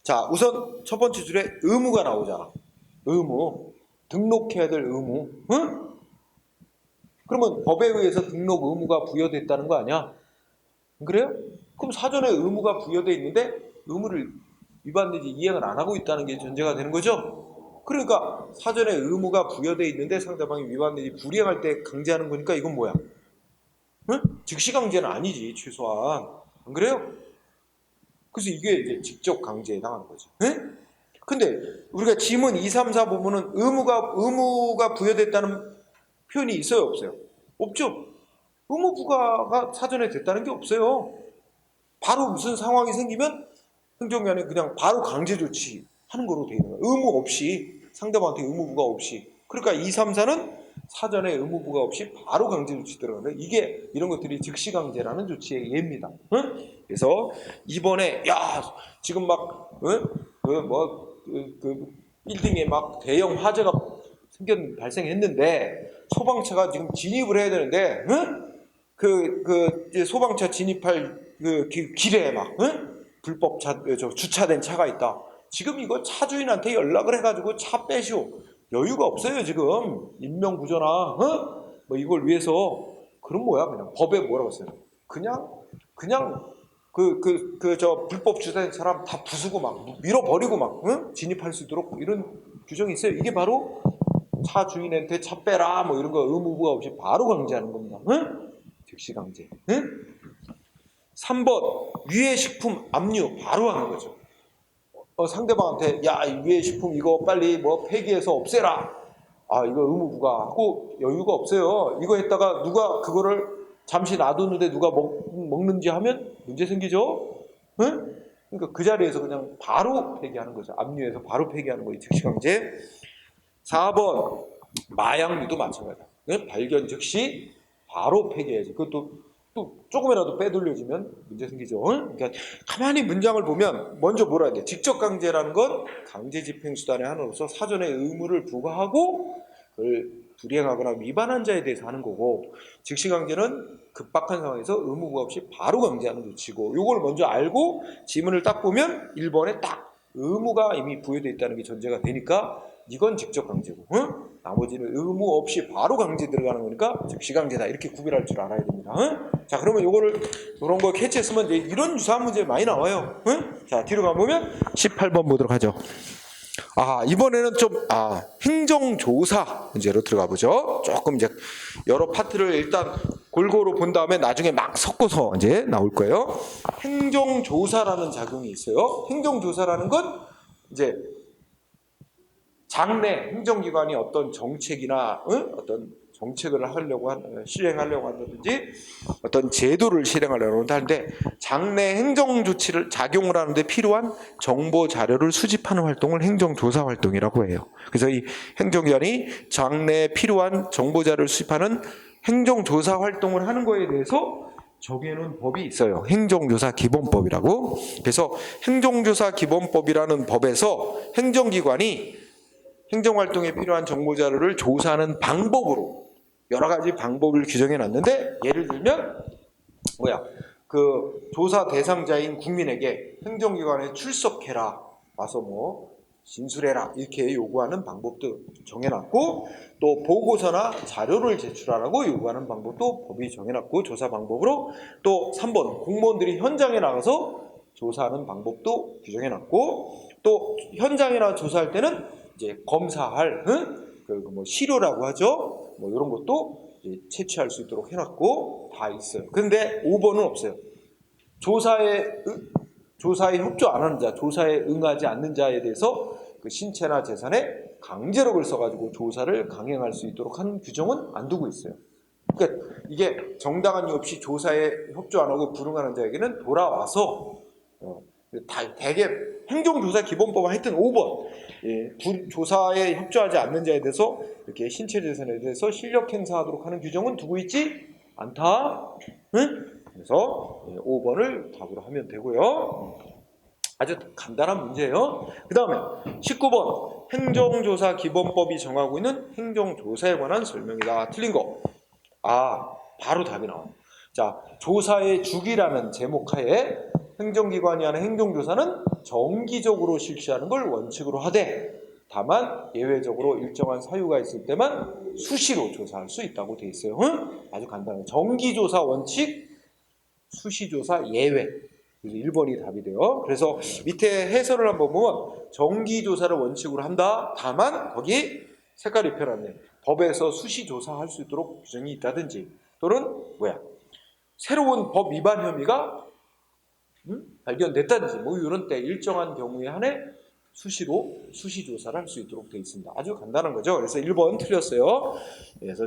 S1: 자, 우선 첫 번째 줄에 의무가 나오잖아. 의무. 등록해야 될 의무. 응? 그러면 법에 의해서 등록 의무가 부여됐다는 거 아니야? 그래요? 그럼 사전에 의무가 부여돼 있는데 의무를 위반되지 이행을 안 하고 있다는 게 전제가 되는 거죠? 그러니까 사전에 의무가 부여돼 있는데 상대방이 위반되지 불이행할 때 강제하는 거니까 이건 뭐야? 응? 즉시 강제는 아니지 최소한. 안 그래요? 그래서 이게 이제 직접 강제에 해당하는 거지. 응? 근데 우리가 지문 2, 3, 4 보면은 의무가 부여됐다는 표현이 있어요, 없어요? 없죠? 의무 부과가 사전에 됐다는 게 없어요. 바로 무슨 상황이 생기면 행정관이 그냥 바로 강제 조치 하는 거로 돼 있는 거예요. 의무 없이, 상대방한테 의무 부과 없이. 그러니까 2, 3, 4는 사전에 의무 부과 없이 바로 강제 조치 들어가는 거예요. 이게 이런 것들이 즉시 강제라는 조치의 예입니다. 응? 그래서 이번에 야 지금 막 빌딩에 막 대형 화재가 발생했는데 소방차가 지금 진입을 해야 되는데 이제 소방차 진입할 그 길에 막 불법 주차된 차가 있다. 지금 이거 차주인한테 연락을 해가지고 차 빼시오. 여유가 없어요 지금. 인명구조나 뭐 이걸 위해서. 그럼 뭐야 그냥 법에 뭐라고 써요? 그냥 저 불법 주차된 사람 다 부수고 막 밀어버리고 막 진입할 수 있도록 이런 규정이 있어요. 이게 바로 차 주인한테 차 빼라 뭐 이런 거 의무부가 없이 바로 강제하는 겁니다. 즉시 강제. 응? 3번 유해 식품 압류 바로 하는 거죠. 상대방한테 야, 이 유해 식품 이거 빨리 뭐 폐기해서 없애라. 아, 이거 의무부가 하고 여유가 없어요. 이거 했다가 누가 그거를 잠시 놔두는데 누가 먹는지 하면 문제 생기죠. 응? 그러니까 그 자리에서 그냥 바로 폐기하는 거죠. 압류해서 바로 폐기하는 거예요. 즉시 강제. 4번 마약류도 마찬가지야. 발견 즉시 바로 폐기해야지. 그것도 또 조금이라도 빼돌려지면 문제 생기죠. 그러니까 가만히 문장을 보면 먼저 뭐라 해야 돼? 직접 강제라는 건 강제 집행 수단의 하나로서 사전에 의무를 부과하고 그걸 불이행하거나 위반한 자에 대해서 하는 거고, 즉시 강제는 급박한 상황에서 의무 부과 없이 바로 강제하는 조치고, 요걸 먼저 알고 지문을 딱 보면 1번에 딱 의무가 이미 부여되어 있다는 게 전제가 되니까 이건 직접 강제고, 나머지는 의무 없이 바로 강제 들어가는 거니까 즉시 강제다, 이렇게 구별할 줄 알아야 됩니다. 자, 그러면 요거를 이런 거 캐치했으면 이제 이런 유사한 문제 많이 나와요. 자, 뒤로 가보면 18번 보도록 하죠. 이번에는 좀 행정조사 문제로 들어가 보죠. 조금 이제 여러 파트를 일단 골고루 본 다음에 나중에 막 섞어서 이제 나올 거예요. 행정조사라는 작용이 있어요. 행정조사라는 건 이제 장내 행정기관이 어떤 정책이나 어떤 정책을 실행하려고 한다든지 어떤 제도를 실행하려고 하는데, 장내 행정조치를 작용을 하는데 필요한 정보 자료를 수집하는 활동을 행정조사 활동이라고 해요. 그래서 이 행정기관이 장내에 필요한 정보 자료를 수집하는 행정조사 활동을 하는 거에 대해서 정해놓은 법이 있어요. 행정조사 기본법이라고. 그래서 행정조사 기본법이라는 법에서 행정기관이 행정활동에 필요한 정보자료를 조사하는 방법으로 여러 가지 방법을 규정해 놨는데, 예를 들면 그 조사 대상자인 국민에게 행정기관에 출석해라, 와서 뭐 진술해라, 이렇게 요구하는 방법도 정해놨고, 또 보고서나 자료를 제출하라고 요구하는 방법도 법이 정해놨고, 조사 방법으로. 또 3번 공무원들이 현장에 나가서 조사하는 방법도 규정해놨고, 또 현장에 나가 조사할 때는 이제 검사할 뭐 시료라고 하죠. 뭐 이런 것도 이제 채취할 수 있도록 해놨고 다 있어요. 근데 5번은 없어요. 조사에 협조 안 하는 자, 조사에 응하지 않는 자에 대해서 그 신체나 재산에 강제력을 써가지고 조사를 강행할 수 있도록 하는 규정은 안 두고 있어요. 그러니까 이게 정당한 이유 없이 조사에 협조 안 하고 불응하는 자에게는 돌아와서 대개 행정조사 기본법은 하여튼 5번 조사에 협조하지 않는 자에 대해서 이렇게 신체 재산에 대해서 실력 행사하도록 하는 규정은 두고 있지 않다. 그래서 5번을 답으로 하면 되고요. 아주 간단한 문제예요. 그 다음에 19번 행정조사 기본법이 정하고 있는 행정조사에 관한 설명이다. 틀린 거. 바로 답이 나와요. 자, 조사의 주기라는 제목 하에 행정기관이 하는 행정조사는 정기적으로 실시하는 걸 원칙으로 하되, 다만 예외적으로 일정한 사유가 있을 때만 수시로 조사할 수 있다고 돼 있어요. 아주 간단해요. 정기조사 원칙, 수시조사 예외. 그래서 1번이 답이 돼요. 그래서 밑에 해설을 한번 보면 정기조사를 원칙으로 한다. 다만 거기 색깔이 펴놨네. 법에서 수시조사할 수 있도록 규정이 있다든지, 또는 새로운 법 위반 혐의가 발견됐다든지 뭐 이런 때 일정한 경우에 한해 수시조사를 할 수 있도록 되어 있습니다. 아주 간단한 거죠. 그래서 1번 틀렸어요. 그래서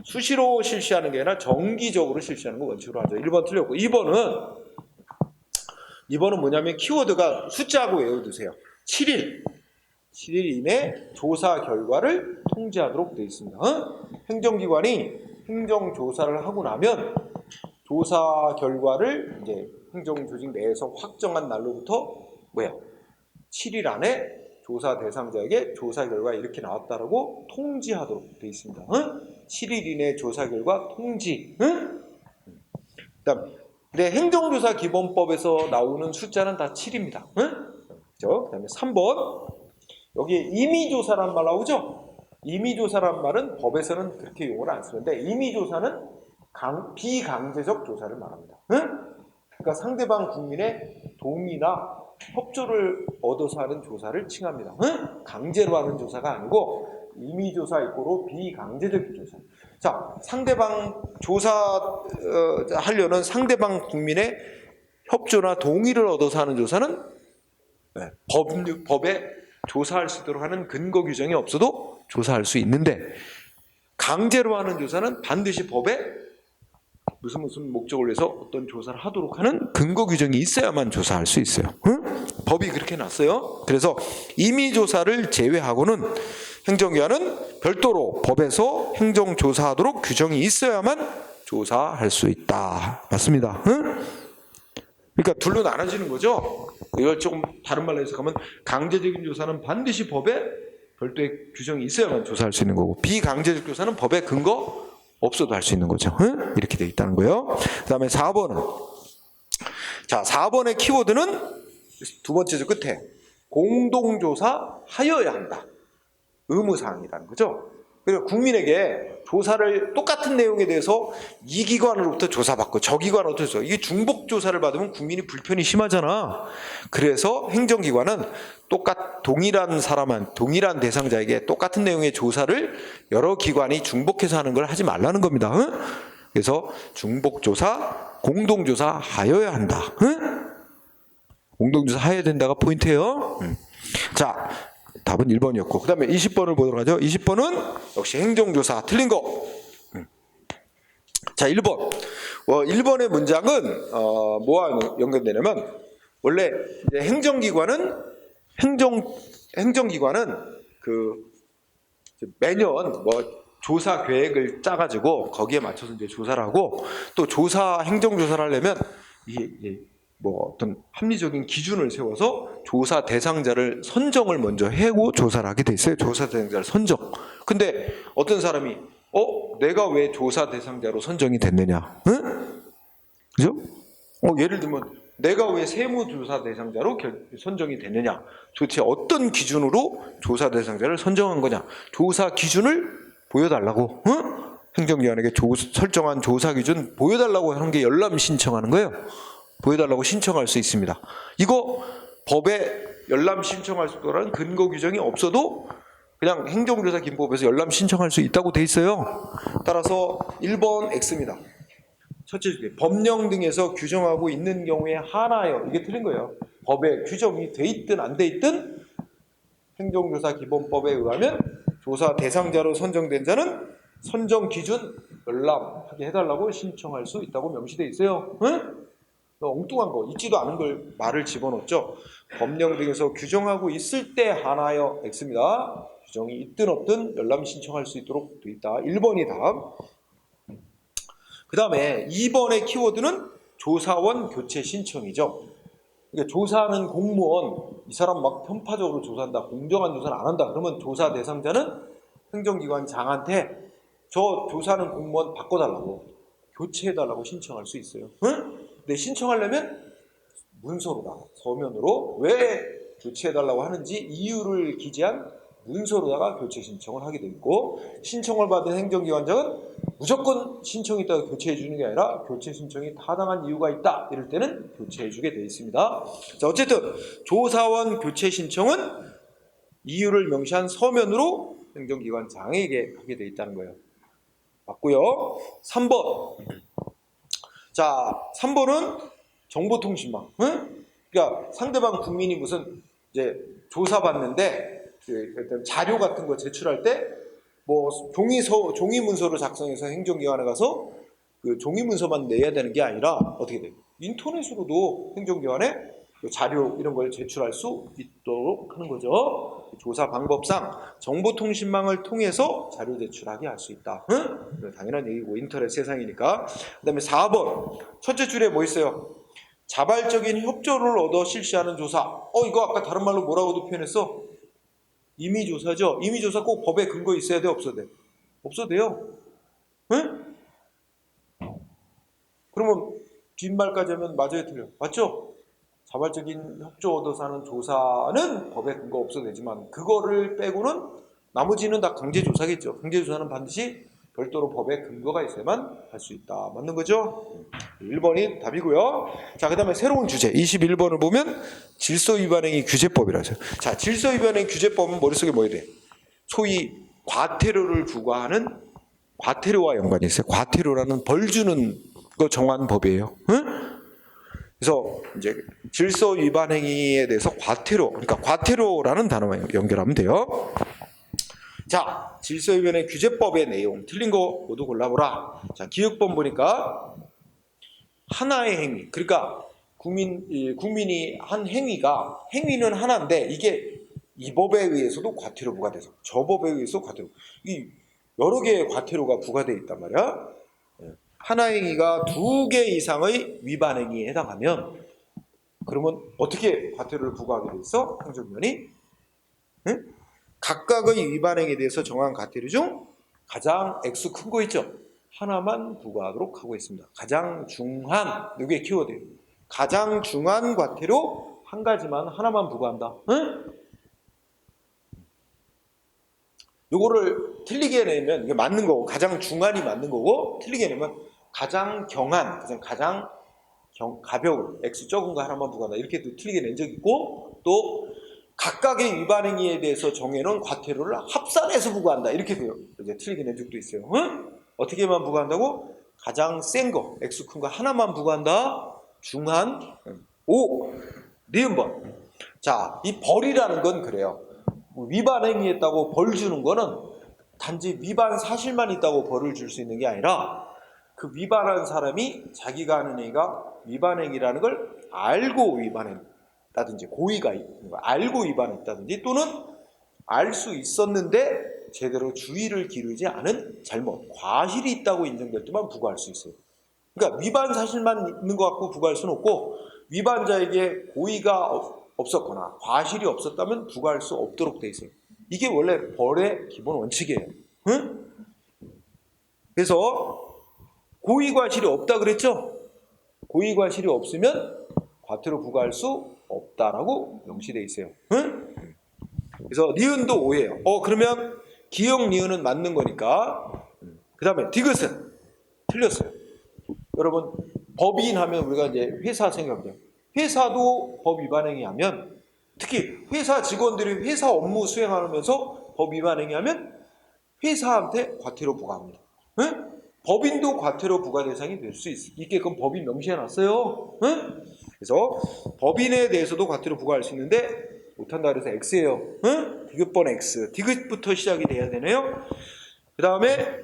S1: 수시로 실시하는 게 아니라 정기적으로 실시하는 거 원칙으로 하죠. 1번 틀렸고, 2번은 뭐냐면 키워드가 숫자하고 외워두세요. 7일 이내 조사 결과를 통지하도록 되어 있습니다. 행정기관이 행정조사를 하고 나면 조사 결과를 이제 행정조직 내에서 확정한 날로부터 7일 안에 조사 대상자에게 조사 결과 이렇게 나왔다라고 통지하도록 되어 있습니다. 7일 이내 조사 결과 통지. 그다음 행정조사 기본법에서 나오는 숫자는 다 7입니다. 그렇죠? 그다음에 3번 여기에 임의조사란 말 나오죠? 임의조사란 말은 법에서는 그렇게 용어를 안 쓰는데, 임의조사는 비강제적 조사를 말합니다. 그러니까 상대방 국민의 동의나 협조를 얻어서 하는 조사를 칭합니다. 강제로 하는 조사가 아니고 임의조사 이꼬로 비강제적 조사. 자, 상대방 조사하려는 상대방 국민의 협조나 동의를 얻어서 하는 조사는 법에 조사할 수 있도록 하는 근거 규정이 없어도 조사할 수 있는데, 강제로 하는 조사는 반드시 법에 무슨 목적을 위해서 어떤 조사를 하도록 하는 근거 규정이 있어야만 조사할 수 있어요. 응? 법이 그렇게 놨어요. 그래서 임의조사를 제외하고는 행정기관은 별도로 법에서 행정조사하도록 규정이 있어야만 조사할 수 있다. 맞습니다. 응? 그러니까 둘로 나눠지는 거죠. 이걸 조금 다른 말로 해석하면 강제적인 조사는 반드시 법에 별도의 규정이 있어야만 조사할 수 있는 거고, 비강제적 조사는 법에 근거 없어도 할 수 있는 거죠. 응? 이렇게 돼 있다는 거예요. 그 다음에 4번은, 자, 4번의 키워드는 두 번째 줄 끝에 공동조사 하여야 한다. 의무사항이라는 거죠. 그리고 국민에게 조사를 똑같은 내용에 대해서 이 기관으로부터 조사받고 저 기관으로부터 조사, 이게 중복조사를 받으면 국민이 불편이 심하잖아. 그래서 행정기관은 동일한 대상자에게 똑같은 내용의 조사를 여러 기관이 중복해서 하는 걸 하지 말라는 겁니다. 응? 그래서 중복조사, 공동조사 하여야 한다. 응? 공동조사 하여야 된다가 포인트예요. 자, 답은 1번이었고, 그 다음에 20번을 보도록 하죠. 20번은 역시 행정조사 틀린 거. 자, 1번. 1번의 문장은 뭐와 연결되냐면, 원래 이제 행정기관은 그 매년 뭐 조사 계획을 짜가지고 거기에 맞춰서 이제 조사를 하고, 또 행정조사를 하려면 이게 뭐 어떤 합리적인 기준을 세워서 조사 대상자를 선정을 먼저 해고 조사를 하게 돼 있어요. 조사 대상자를 선정. 근데 어떤 사람이 내가 왜 조사 대상자로 선정이 됐느냐? 응? 그죠? 예를 들면 내가 왜 세무조사 대상자로 선정이 됐느냐? 도대체 어떤 기준으로 조사 대상자를 선정한 거냐? 조사 기준을 보여달라고, 응? 행정기관에게 설정한 조사 기준 보여달라고 하는 게 열람 신청하는 거예요. 보여달라고 신청할 수 있습니다. 이거 법에 열람 신청할 수 있도록 근거 규정이 없어도 그냥 행정조사 기본법에서 열람 신청할 수 있다고 돼 있어요. 따라서 1번 X입니다. 첫째 주제, 법령 등에서 규정하고 있는 경우에 한하여, 이게 틀린 거예요. 법에 규정이 돼 있든 안 돼 있든 행정조사 기본법에 의하면 조사 대상자로 선정된 자는 선정 기준 열람하게 해달라고 신청할 수 있다고 명시돼 있어요. 응? 엉뚱한 거, 있지도 않은 걸 말을 집어넣었죠. 법령 등에서 규정하고 있을 때 한하여 X입니다. 규정이 있든 없든 열람 신청할 수 있도록 돼 있다. 1번이 답. 그 다음에 2번의 키워드는 조사원 교체 신청이죠. 그러니까 조사하는 공무원, 이 사람 막 편파적으로 조사한다, 공정한 조사를 안 한다, 그러면 조사 대상자는 행정기관장한테 저 조사하는 공무원 바꿔달라고, 교체해달라고 신청할 수 있어요. 응? 근데 신청하려면 문서로다가, 서면으로 왜 교체해달라고 하는지 이유를 기재한 문서로다가 교체 신청을 하게 돼 있고, 신청을 받은 행정기관장은 무조건 신청이 있다고 교체해 주는 게 아니라 교체 신청이 타당한 이유가 있다, 이럴 때는 교체해 주게 돼 있습니다. 자, 어쨌든 조사원 교체 신청은 이유를 명시한 서면으로 행정기관장에게 하게 돼 있다는 거예요. 맞고요. 3번. 자, 3번은 정보통신망. 응? 그러니까 상대방 국민이 무슨 이제 조사받는데 그 자료 같은 거 제출할 때 뭐 종이 문서로 작성해서 행정기관에 가서 그 종이 문서만 내야 되는 게 아니라 어떻게 돼요? 인터넷으로도 행정기관에 그 자료 이런 걸 제출할 수 있도록 하는 거죠. 조사 방법상 정보통신망을 통해서 자료 제출하게 할 수 있다. 응? 당연한 얘기고, 인터넷 세상이니까. 그 다음에 4번. 첫째 줄에 뭐 있어요? 자발적인 협조를 얻어 실시하는 조사. 이거 아까 다른 말로 뭐라고도 표현했어? 임의조사죠. 임의조사 꼭 법에 근거 있어야 돼, 없어야 돼? 없어도 돼요. 응? 그러면 뒷말까지 하면 맞아요, 틀려? 맞죠? 자발적인 협조 얻어서 하는 조사는 법에 근거 없어도 되지만, 그거를 빼고는 나머지는 다 강제조사겠죠. 강제조사는 반드시 별도로 법에 근거가 있어야만 할 수 있다. 맞는 거죠? 1번이 답이고요. 자, 그 다음에 새로운 주제 21번을 보면 질서위반행위 규제법이라죠. 자, 질서위반행위 규제법은 머릿속에 뭐 해야 돼? 소위 과태료를 부과하는 과태료와 연관이 있어요. 과태료라는 벌 주는 거 정한 법이에요. 응? 그래서 이제 질서 위반 행위에 대해서 과태료, 그러니까 과태료라는 단어만 연결하면 돼요. 자, 질서 위반의 규제법의 내용 틀린 거 모두 골라보라. 자, 기획법 보니까 하나의 행위, 그러니까 국민이 한 행위는 하나인데 이게 이 법에 의해서도 과태료 부과돼서 저 법에 의해서 과태료, 이 여러 개의 과태료가 부과돼 있단 말이야. 하나 행위가 2개 이상의 위반 행위에 해당하면 그러면 어떻게 과태료를 부과하게 돼 있어? 행정면이 응? 각각의 위반 행위에 대해서 정한 과태료 중 가장 액수 큰 거 있죠? 하나만 부과하도록 하고 있습니다. 가장 중한, 이게 키워드예요. 가장 중한 과태료 한 가지만 하나만 부과한다. 응? 요거를 틀리게 내면 이게 맞는 거고, 가장 중한이 맞는 거고, 틀리게 내면 가장 경한, 가장 가벼운 액수 적은 거 하나만 부과한다. 이렇게도 틀리게 낸 적이 있고, 또 각각의 위반 행위에 대해서 정해놓은 과태료를 합산해서 부과한다. 이렇게 돼요. 이제 틀리게 낸 적도 있어요. 응? 어떻게만 부과한다고? 가장 센 거, 액수 큰 거 하나만 부과한다. 중한. 5. 니은번. 자, 이 벌이라는 건 그래요. 위반 행위했다고 벌 주는 거는 단지 위반 사실만 있다고 벌을 줄 수 있는 게 아니라 그 위반한 사람이 자기가 하는 행위가 위반 행위라는 걸 알고 위반했다든지, 고의가 있는 거 알고 위반했다든지, 또는 알 수 있었는데 제대로 주의를 기울이지 않은 잘못, 과실이 있다고 인정될 때만 부과할 수 있어요. 그러니까 위반 사실만 있는 것 갖고 부과할 수는 없고, 위반자에게 고의가 없었거나 과실이 없었다면 부과할 수 없도록 돼 있어요. 이게 원래 벌의 기본 원칙이에요. 응? 그래서 고의 과실이 없다 그랬죠? 고의 과실이 없으면 과태료 부과할 수 없다라고 명시돼 있어요. 응? 그래서 니은도 오해예요. 그러면 기역 니은은 맞는 거니까. 그 다음에 디귿은 틀렸어요. 여러분, 법인 하면 우리가 이제 회사 생각해요. 회사도 법 위반 행위하면, 특히 회사 직원들이 회사 업무 수행하면서 법 위반 행위하면 회사한테 과태료 부과합니다. 응? 법인도 과태료 부과 대상이 될 수 있게끔 법이 명시해놨어요. 응? 그래서 법인에 대해서도 과태료 부과할 수 있는데 못한다 그래서 X예요. 응? 디귿번 X. 디귿부터 시작이 돼야 되네요. 그 다음에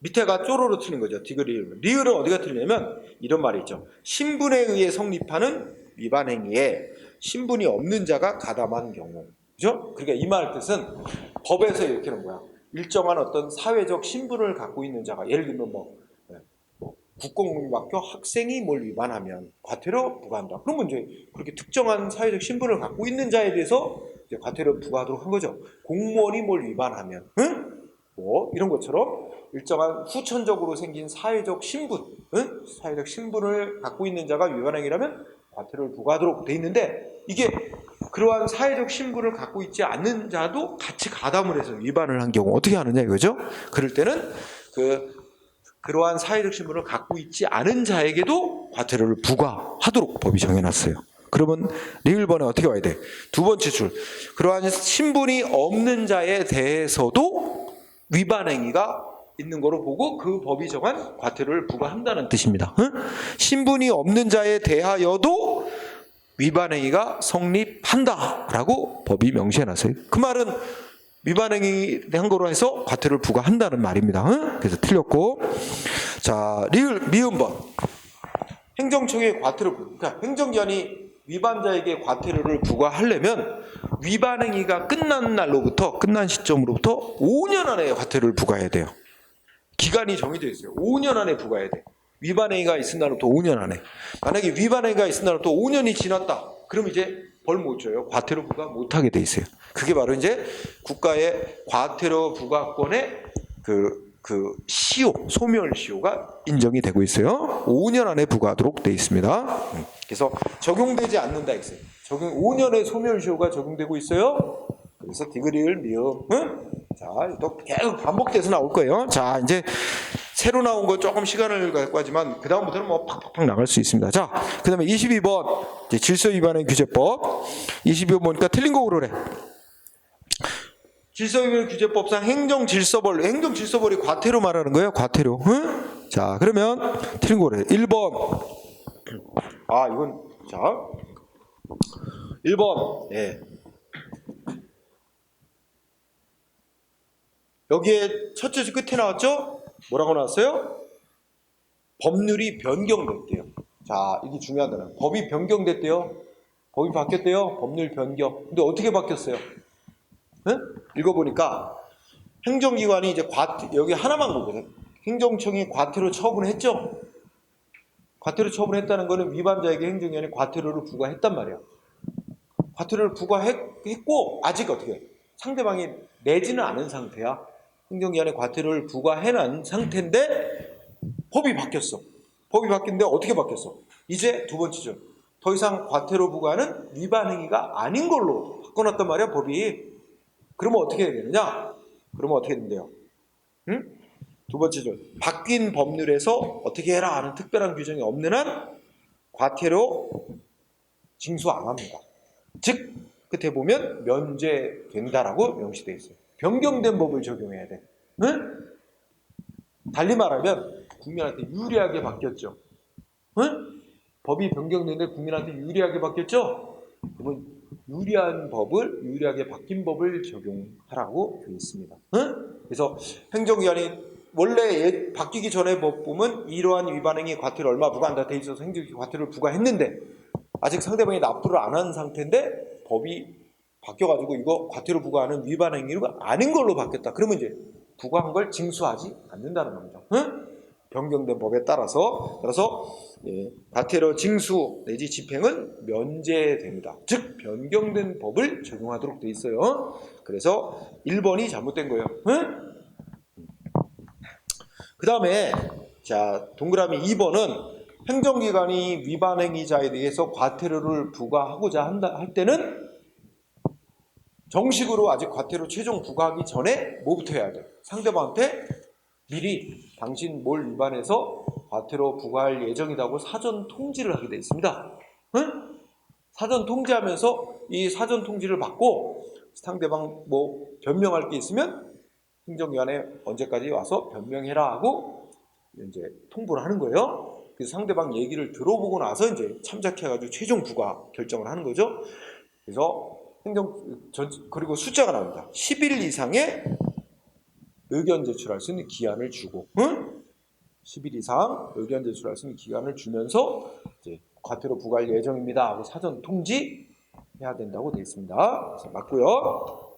S1: 밑에가 쪼로로 틀린 거죠. 디귿 리을. 리을은 어디가 틀리냐면 이런 말이 있죠. 신분에 의해 성립하는 위반 행위에 신분이 없는 자가 가담한 경우. 그죠? 그러니까 이 말 뜻은 법에서 이렇게는 뭐야? 일정한 어떤 사회적 신분을 갖고 있는 자가, 예를 들면 국공립학교 학생이 뭘 위반하면 과태료 부과한다. 그러면 이제 그렇게 특정한 사회적 신분을 갖고 있는 자에 대해서 이제 과태료 부과하도록 한 거죠. 공무원이 뭘 위반하면, 응? 뭐 이런 것처럼 일정한 후천적으로 생긴 사회적 신분, 응? 사회적 신분을 갖고 있는 자가 위반 행위라면 과태료를 부과하도록 돼 있는데, 이게 그러한 사회적 신분을 갖고 있지 않는 자도 같이 가담을 해서 위반을 한 경우 어떻게 하느냐 이거죠. 그럴 때는 그러한 사회적 신분을 갖고 있지 않은 자에게도 과태료를 부과하도록 법이 정해놨어요. 그러면 리을번에 어떻게 와야 돼? 두 번째 줄. 그러한 신분이 없는 자에 대해서도 위반 행위가 있는 거로 보고 그 법이 정한 과태료를 부과한다는 뜻입니다. 응? 신분이 없는 자에 대하여도 위반 행위가 성립한다라고 법이 명시해놨어요. 그 말은 위반 행위 한 거로 해서 과태료를 부과한다는 말입니다. 응? 그래서 틀렸고, 자 리을 미음번. 행정청의 과태료, 그러니까 행정기관이 위반자에게 과태료를 부과하려면 위반 행위가 끝난 시점으로부터 5년 안에 과태료를 부과해야 돼요. 기간이 정해져 있어요. 5년 안에 부과해야 돼. 위반 행위가 있은 날부터 5년 안에. 만약에 위반 행위가 있은 날부터 5년이 지났다. 그럼 이제 벌 못 줘요. 과태료 부과 못 하게 돼 있어요. 그게 바로 이제 국가의 과태료 부과권의 소멸시효가 인정이 되고 있어요. 5년 안에 부과하도록 돼 있습니다. 그래서 적용되지 않는다 했어요. 5년의 소멸시효가 적용되고 있어요. 그래서 디귿을 미음. 응? 자, 또 계속 반복돼서 나올 거예요. 자, 이제 새로 나온 거 조금 시간을 갖고 하지만 그 다음부터는 뭐 팍팍팍 나갈 수 있습니다. 자, 그 다음에 22번 질서 위반의 규제법. 22번 보니까 틀린 거 고르래. 질서유별규제법상 행정질서벌이 과태료 말하는 거예요. 과태료. 응? 자, 그러면 틀린 거래. 1번. 아, 이건 자 1번. 예. 여기에 첫째 줄 끝에 나왔죠? 뭐라고 나왔어요? 법률이 변경됐대요. 자, 이게 중요하잖아요. 법이 변경됐대요. 법이 바뀌었대요. 법률 변경. 근데 어떻게 바뀌었어요? 응? 읽어보니까 행정기관이 이제 여기 하나만 보거든. 행정청이 과태료 처분했죠? 과태료 처분했다는 거는 위반자에게 행정기관이 과태료를 부과했단 말이야. 과태료를 부과했고 아직 어떻게 상대방이 내지는 않은 상태야. 행정기관에 과태료를 부과해놓은 상태인데 법이 바뀌었어. 법이 바뀌는데 어떻게 바뀌었어? 이제 두 번째죠. 더 이상 과태료 부과는 위반 행위가 아닌 걸로 바꿔놨단 말이야, 법이. 그러면 어떻게 해야 되느냐? 그러면 어떻게 된대요? 응? 두 번째죠. 바뀐 법률에서 어떻게 해라 하는 특별한 규정이 없는 한 과태료 징수 안 합니다. 즉 끝에 보면 면제된다라고 명시되어 있어요. 변경된 법을 적용해야 돼. 응? 달리 말하면 국민한테 유리하게 바뀌었죠. 응? 법이 변경됐는데 국민한테 유리하게 바뀌었죠. 그러면 유리하게 바뀐 법을 적용하라고 되어 있습니다. 응? 그래서 행정기관이 원래 바뀌기 전에 법 보면 이러한 위반행위 과태료 얼마 부과한다 돼 있어서 행정기관 과태료를 부과했는데 아직 상대방이 납부를 안 한 상태인데 법이 바뀌어가지고 이거 과태료 부과하는 위반행위가 아닌 걸로 바뀌었다. 그러면 이제 부과한 걸 징수하지 않는다는 겁니다. 응? 변경된 법에 따라서 예, 과태료 징수 내지 집행은 면제됩니다. 즉 변경된 법을 적용하도록 돼 있어요. 그래서 1번이 잘못된 거예요. 응? 그 다음에 자 동그라미 2번은 행정기관이 위반행위자에 대해서 과태료를 부과하고자 할 때는 정식으로 아직 과태료 최종 부과하기 전에 뭐부터 해야 돼? 상대방한테 미리 당신 뭘 위반해서 과태료 부과할 예정이라고 사전 통지를 하게 돼 있습니다. 응? 사전 통지하면서 이 사전 통지를 받고 상대방 뭐 변명할 게 있으면 행정기관에 언제까지 와서 변명해라 하고 이제 통보를 하는 거예요. 그래서 상대방 얘기를 들어보고 나서 이제 참작해가지고 최종 부과 결정을 하는 거죠. 그래서 그리고 숫자가 나옵니다. 10일 이상의 의견 제출할 수 있는 기한을 주고, 응? 10일 이상 의견 제출할 수 있는 기간을 주면서 이제 과태료 부과할 예정입니다 하고 사전 통지해야 된다고 되어 있습니다. 그래서 맞고요.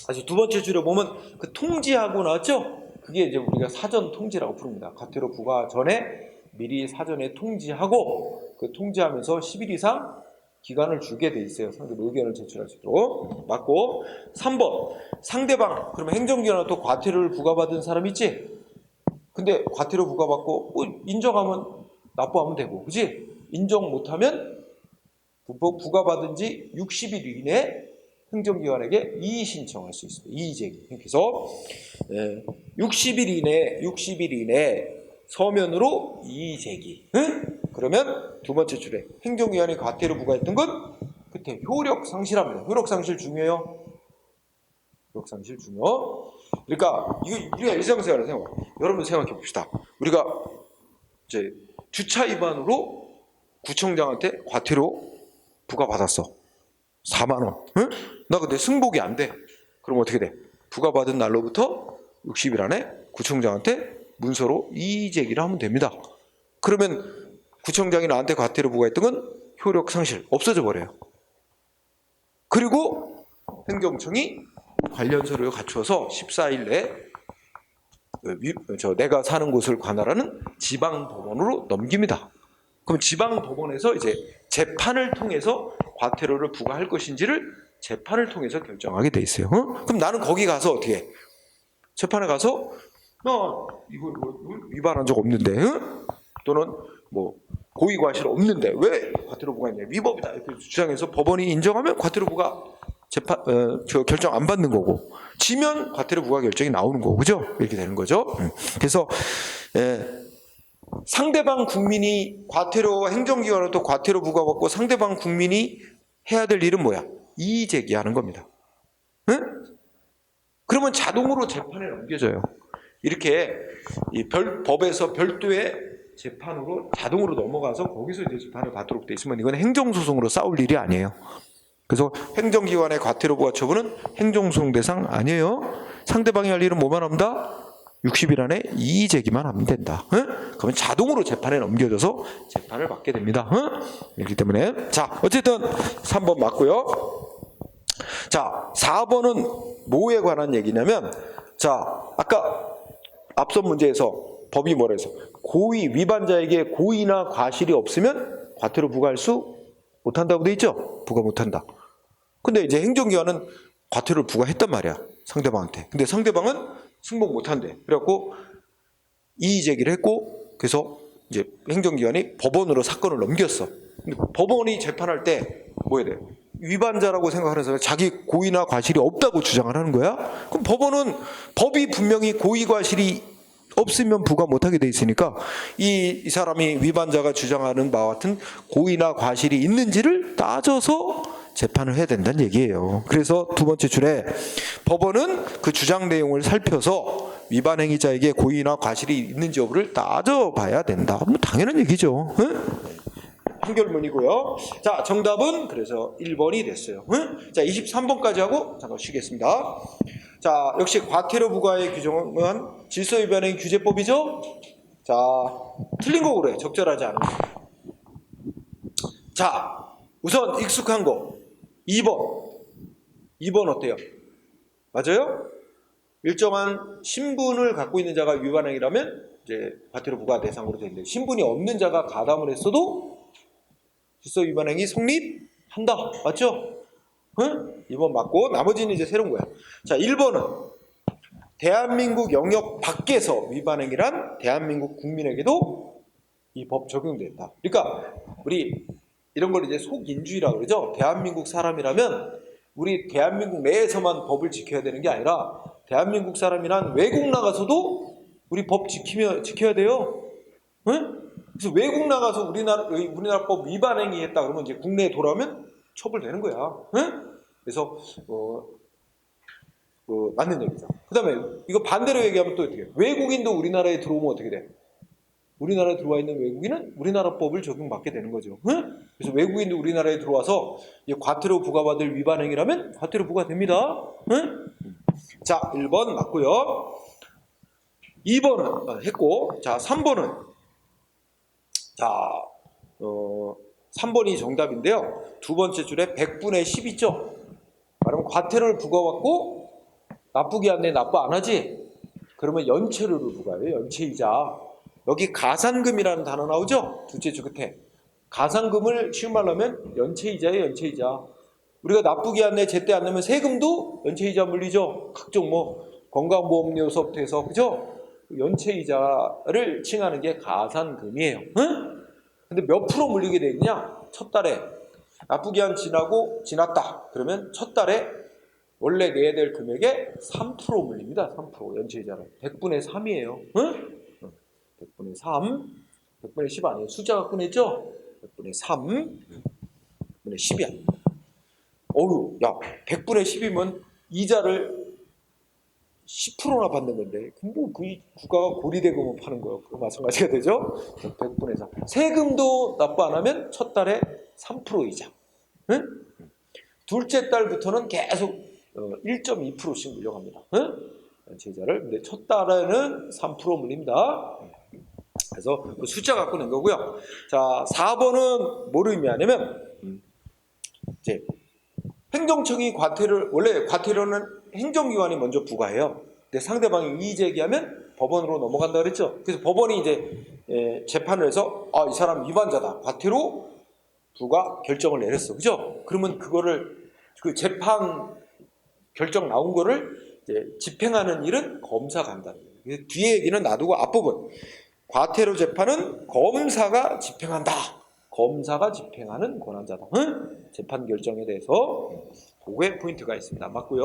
S1: 다시 두 번째 줄에 보면 그 통지하고 나왔죠? 그게 이제 우리가 사전 통지라고 부릅니다. 과태료 부과 전에 미리 사전에 통지하고 그 통지하면서 10일 이상 기간을 주게 돼 있어요. 상대방 의견을 제출할 수 있도록. 맞고 3번 상대방 그러면 행정기관은 또 과태료를 부과받은 사람 있지? 근데 과태료 부과받고 인정하면 납부하면 되고 그지? 인정 못하면 부과받은 지 60일 이내에 행정기관에게 이의 신청할 수 있습니다. 이의 제기. 그래서 60일 이내에 서면으로 이의 제기. 응? 그러면 두 번째 줄에 행정기관이 과태료 부과했던 건 그때 효력 상실합니다. 효력 상실 중요해요. 효력 상실 중요. 그러니까 우리가 일상생활을 여러분 생각해 봅시다. 우리가 이제 주차 위반으로 구청장한테 과태료 부과받았어. 4만 원. 응? 나 근데 승복이 안 돼. 그럼 어떻게 돼? 부과받은 날로부터 60일 안에 구청장한테 문서로 이의 제기를 하면 됩니다. 그러면 구청장이 나한테 과태료 부과했던 건 효력 상실 없어져 버려요. 그리고 행정청이 관련 서류를 갖추어서 14일 내에 내가 사는 곳을 관할하는 지방법원으로 넘깁니다. 그럼 지방법원에서 이제 재판을 통해서 과태료를 부과할 것인지를 재판을 통해서 결정하게 돼 있어요. 그럼 나는 거기 가서 어떻게 해? 재판에 가서 이거 위반한 적 없는데 또는 뭐 고의과실 없는데 왜 과태료 부과했냐 위법이다 이렇게 주장해서 법원이 인정하면 과태료 부과 결정 안 받는 거고 지면 과태료 부과 결정이 나오는 거고 그죠? 이렇게 되는 거죠. 그래서 상대방 국민이 행정기관으로부터 과태료 부과받고 상대방 국민이 해야 될 일은 뭐야? 이의 제기하는 겁니다. 응? 그러면 자동으로 재판에 넘겨져요. 이렇게 법에서 별도의 재판으로 자동으로 넘어가서 거기서 이제 재판을 받도록 돼 있으면 이건 행정소송으로 싸울 일이 아니에요. 그래서 행정기관의 과태료 부과 처분은 행정소송 대상 아니에요. 상대방이 할 일은 뭐만 합니다? 60일 안에 이의 제기만 하면 된다. 그러면 자동으로 재판에 넘겨져서 재판을 받게 됩니다. 그렇기 때문에 자 어쨌든 3번 맞고요. 자 4번은 뭐에 관한 얘기냐면 자 아까 앞선 문제에서 법이 뭐라 해서 고의 위반자에게 고의나 과실이 없으면 과태료 부과할 수 못한다고 돼 있죠. 부과 못한다. 근데 이제 행정기관은 과태료를 부과했단 말이야 상대방한테. 근데 상대방은 승복 못한대. 그래갖고 이의 제기를 했고 그래서 이제 행정기관이 법원으로 사건을 넘겼어. 근데 법원이 재판할 때 뭐 해야 돼? 위반자라고 생각하는 사람이 자기 고의나 과실이 없다고 주장을 하는 거야? 그럼 법원은 법이 분명히 고의 과실이 없으면 부과 못하게 돼 있으니까 이 사람이 위반자가 주장하는 바와 같은 고의나 과실이 있는지를 따져서 재판을 해야 된다는 얘기예요. 그래서 두 번째 줄에 법원은 그 주장 내용을 살펴서 위반 행위자에게 고의나 과실이 있는지 여부를 따져봐야 된다. 뭐 당연한 얘기죠. 판결문이고요. 자 정답은 그래서 1번이 됐어요. 자 23번까지 하고 잠깐 쉬겠습니다. 자 역시 과태료 부과의 규정은 질서위반행 규제법이죠. 자 틀린 거 그래. 적절하지 않은 거. 자 우선 익숙한 거 2번 어때요? 맞아요? 일정한 신분을 갖고 있는 자가 위반행위라면 이제 과태료 부과 대상으로 되는데 신분이 없는 자가 가담을 했어도 질서위반행위 성립한다. 맞죠? 응? 2번 맞고 나머지는 이제 새로운 거야. 자 1번은 대한민국 영역 밖에서 위반행위란 대한민국 국민에게도 이 법 적용됐다. 그러니까 우리 이런 걸 이제 속인주의라고 그러죠. 대한민국 사람이라면 우리 대한민국 내에서만 법을 지켜야 되는 게 아니라 대한민국 사람이란 외국 나가서도 우리 법 지켜야 돼요. 응? 그래서 외국 나가서 우리나라 법 위반 행위했다 그러면 이제 국내에 돌아오면 처벌되는 거야. 응? 그래서 맞는 얘기죠. 그다음에 이거 반대로 얘기하면 또 어떻게 해? 외국인도 우리나라에 들어오면 어떻게 돼? 우리나라에 들어와 있는 외국인은 우리나라 법을 적용받게 되는 거죠. 응? 그래서 외국인도 우리나라에 들어와서 과태료 부과받을 위반 행위라면 과태료 부과됩니다. 응? 자, 1번 맞고요. 2번은 했고, 자, 3번은 자, 3번이 정답인데요. 두 번째 줄에 100분의 10 있죠? 그러면 과태료를 부과받고 납부기 안내 납부 안 하지? 그러면 연체료를 부과해요. 연체이자. 여기 가산금이라는 단어 나오죠? 둘째 줄 끝에. 가산금을 쉬운 말로 하면 연체이자예요. 연체이자. 우리가 납부기 안내 제때 안 내면 세금도 연체이자 물리죠? 각종 건강보험료서부터 해서 그죠? 연체이자를 칭하는 게 가산금이에요. 응? 근데 몇 프로 물리게 돼 있냐? 첫 달에 납부기한 지났다. 그러면 첫 달에 원래 내야 될 금액의 3% 물립니다. 3% 연체이자를. 100분의 3이에요. 응? 100분의 3. 100분의 10 아니에요. 숫자가 꺼냈죠? 100분의 3. 100분의 10이야. 어휴, 야, 100분의 10이면 이자를 10%나 받는 건데, 그 국가가 고리대금을 파는 거예요. 그 마찬가지가 되죠? 100분의 3. 세금도 납부 안 하면 첫 달에 3% 이자. 응? 둘째 달부터는 계속 1.2%씩 물려갑니다. 응? 연체이자를. 근데 첫 달에는 3% 물립니다. 그래서 그 숫자 갖고 낸 거고요. 자, 4번은 뭘 의미하냐면, 이제 행정청이 원래 과태료는 행정기관이 먼저 부과해요. 근데 상대방이 이의 제기하면 법원으로 넘어간다 그랬죠. 그래서 법원이 이제 재판을 해서 이 사람 위반자다. 과태료 부과 결정을 내렸어. 그죠? 그러면 그거를 그 재판 결정 나온 거를 이제 집행하는 일은 검사가 한다는 거예요. 뒤에 얘기는 놔두고 앞부분. 과태료 재판은 검사가 집행한다. 검사가 집행하는 권한자다. 응? 재판 결정에 대해서 그게 포인트가 있습니다. 맞고요.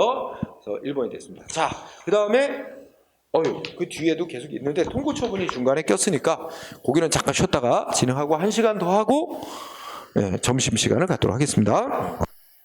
S1: 그래서 1번이 됐습니다. 자, 그 다음에 그 뒤에도 계속 있는데 통고처분이 중간에 꼈으니까 거기는 잠깐 쉬었다가 진행하고 1시간 더 하고 점심시간을 갖도록 하겠습니다.